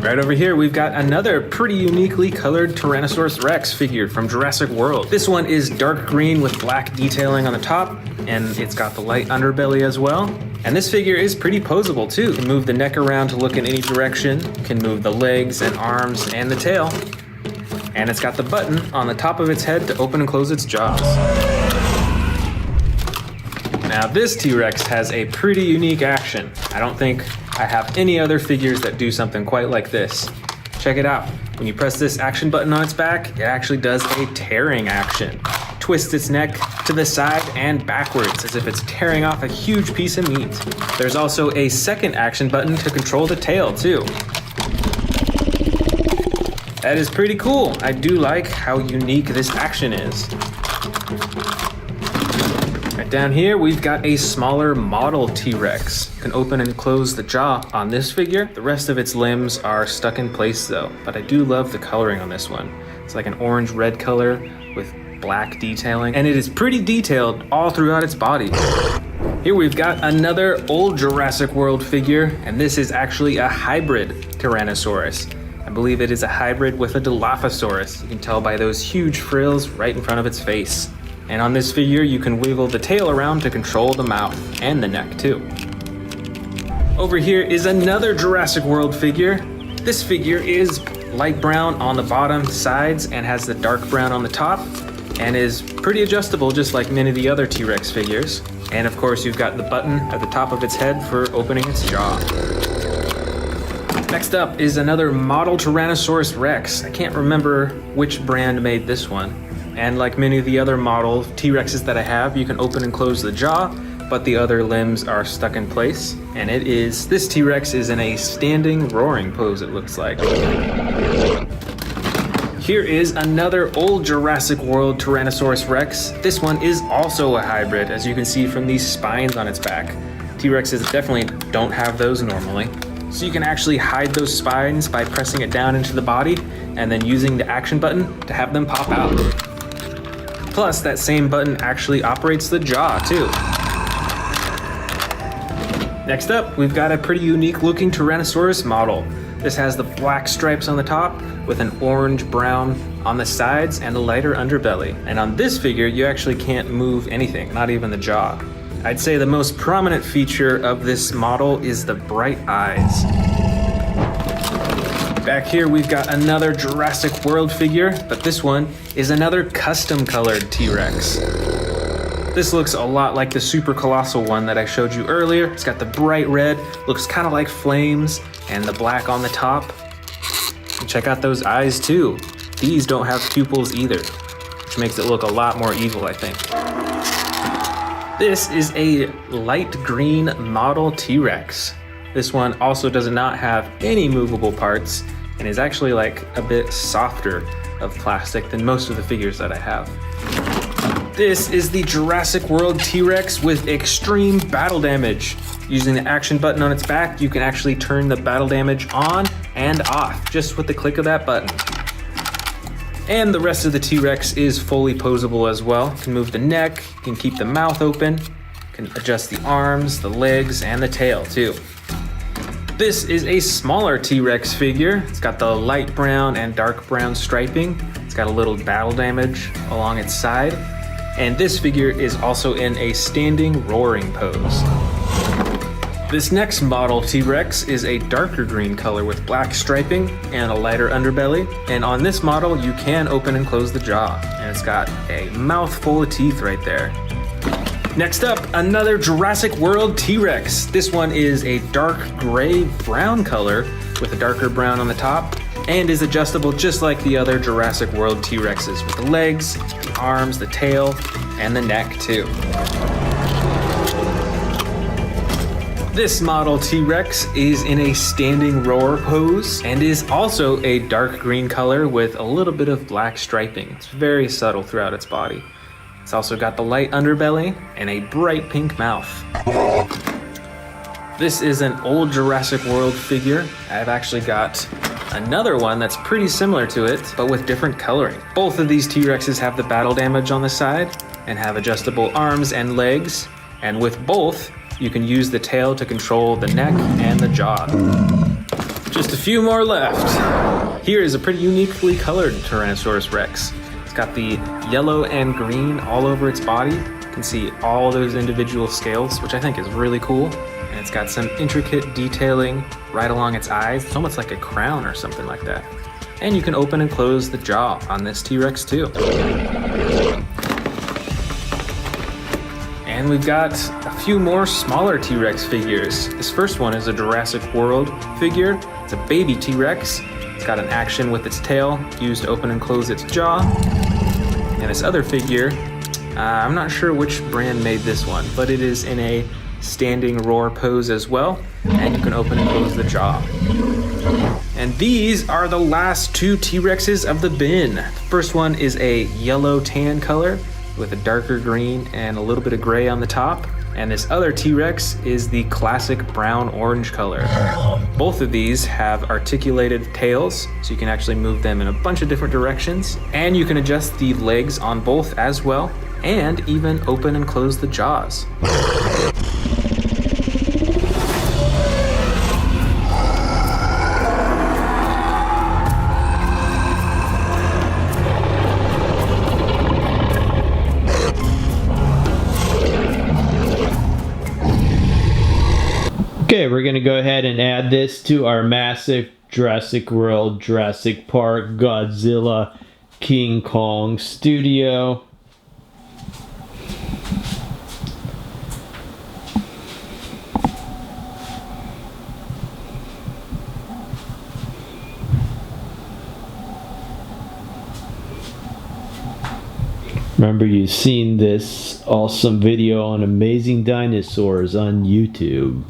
Speaker 2: Right over here, we've got another pretty uniquely colored Tyrannosaurus Rex figure from Jurassic World. This one is dark green with black detailing on the top, and it's got the light underbelly as well. And this figure is pretty posable too. You can move the neck around to look in any direction, you can move the legs and arms and the tail. And it's got the button on the top of its head to open and close its jaws. Now this T-Rex has a pretty unique action. I don't think I have any other figures that do something quite like this. Check it out. When you press this action button on its back, it actually does a tearing action. Twists its neck to the side and backwards as if it's tearing off a huge piece of meat. There's also a second action button to control the tail too. That is pretty cool. I do like how unique this action is. Right down here, we've got a smaller model T-Rex. You can open and close the jaw on this figure. The rest of its limbs are stuck in place though, but I do love the coloring on this one. It's like an orange-red color with black detailing, and it is pretty detailed all throughout its body. Here we've got another old Jurassic World figure, and this is actually a hybrid Tyrannosaurus. I believe it is a hybrid with a Dilophosaurus. You can tell by those huge frills right in front of its face. And on this figure, you can wiggle the tail around to control the mouth and the neck too. Over here is another Jurassic World figure. This figure is light brown on the bottom sides and has the dark brown on the top, and is pretty adjustable just like many of the other T-Rex figures. And of course, you've got the button at the top of its head for opening its jaw. Next up is another model Tyrannosaurus Rex. I can't remember which brand made this one. And like many of the other model T-Rexes that I have, you can open and close the jaw, but the other limbs are stuck in place. And this T-Rex is in a standing roaring pose, it looks like. Here is another old Jurassic World Tyrannosaurus Rex. This one is also a hybrid, as you can see from these spines on its back. T-Rexes definitely don't have those normally. So you can actually hide those spines by pressing it down into the body and then using the action button to have them pop out. Plus, that same button actually operates the jaw too. Next up, we've got a pretty unique looking Tyrannosaurus model. This has the black stripes on the top with an orange-brown on the sides and a lighter underbelly. And on this figure, you actually can't move anything, not even the jaw. I'd say the most prominent feature of this model is the bright eyes. Back here, we've got another Jurassic World figure, but this one is another custom colored T-Rex. This looks a lot like the super colossal one that I showed you earlier. It's got the bright red, looks kind of like flames, and the black on the top. And check out those eyes too. These don't have pupils either, which makes it look a lot more evil, I think. This is a light green model T-Rex. This one also does not have any movable parts and is actually like a bit softer of plastic than most of the figures that I have. This is the Jurassic World T-Rex with extreme battle damage. Using the action button on its back, you can actually turn the battle damage on and off just with the click of that button. And the rest of the T-Rex is fully posable as well. You can move the neck, you can keep the mouth open, you can adjust the arms, the legs, and the tail too. This is a smaller T-Rex figure. It's got the light brown and dark brown striping. It's got a little battle damage along its side. And this figure is also in a standing roaring pose. This next model T-Rex is a darker green color with black striping and a lighter underbelly. And on this model, you can open and close the jaw. And it's got a mouthful of teeth right there. Next up, another Jurassic World T-Rex. This one is a dark gray brown color with a darker brown on the top and is adjustable just like the other Jurassic World T-Rexes with the legs, the arms, the tail, and the neck too. This model T-Rex is in a standing roar pose and is also a dark green color with a little bit of black striping. It's very subtle throughout its body. It's also got the light underbelly and a bright pink mouth. This is an old Jurassic World figure. I've actually got another one that's pretty similar to it, but with different coloring. Both of these T-Rexes have the battle damage on the side and have adjustable arms and legs. And with both, you can use the tail to control the neck and the jaw. Just a few more left. Here is a pretty uniquely colored Tyrannosaurus Rex. It's got the yellow and green all over its body. You can see all those individual scales, which I think is really cool. And it's got some intricate detailing right along its eyes. It's almost like a crown or something like that. And you can open and close the jaw on this T-Rex too. And we've got a few more smaller T-Rex figures. This first one is a Jurassic World figure. It's a baby T-Rex. It's got an action with its tail used to open and close its jaw. And this other figure, I'm not sure which brand made this one, but it is in a standing roar pose as well. And you can open and close the jaw. And these are the last two T-Rexes of the bin. The first one is a yellow tan color with a darker green and a little bit of gray on the top. And this other T-Rex is the classic brown orange color. Both of these have articulated tails, so you can actually move them in a bunch of different directions. And you can adjust the legs on both as well, and even open and close the jaws.
Speaker 3: Okay, we're going to go ahead and add this to our massive Jurassic World, Jurassic Park, Godzilla, King Kong studio. Remember, you've seen this awesome video on amazing dinosaurs on YouTube.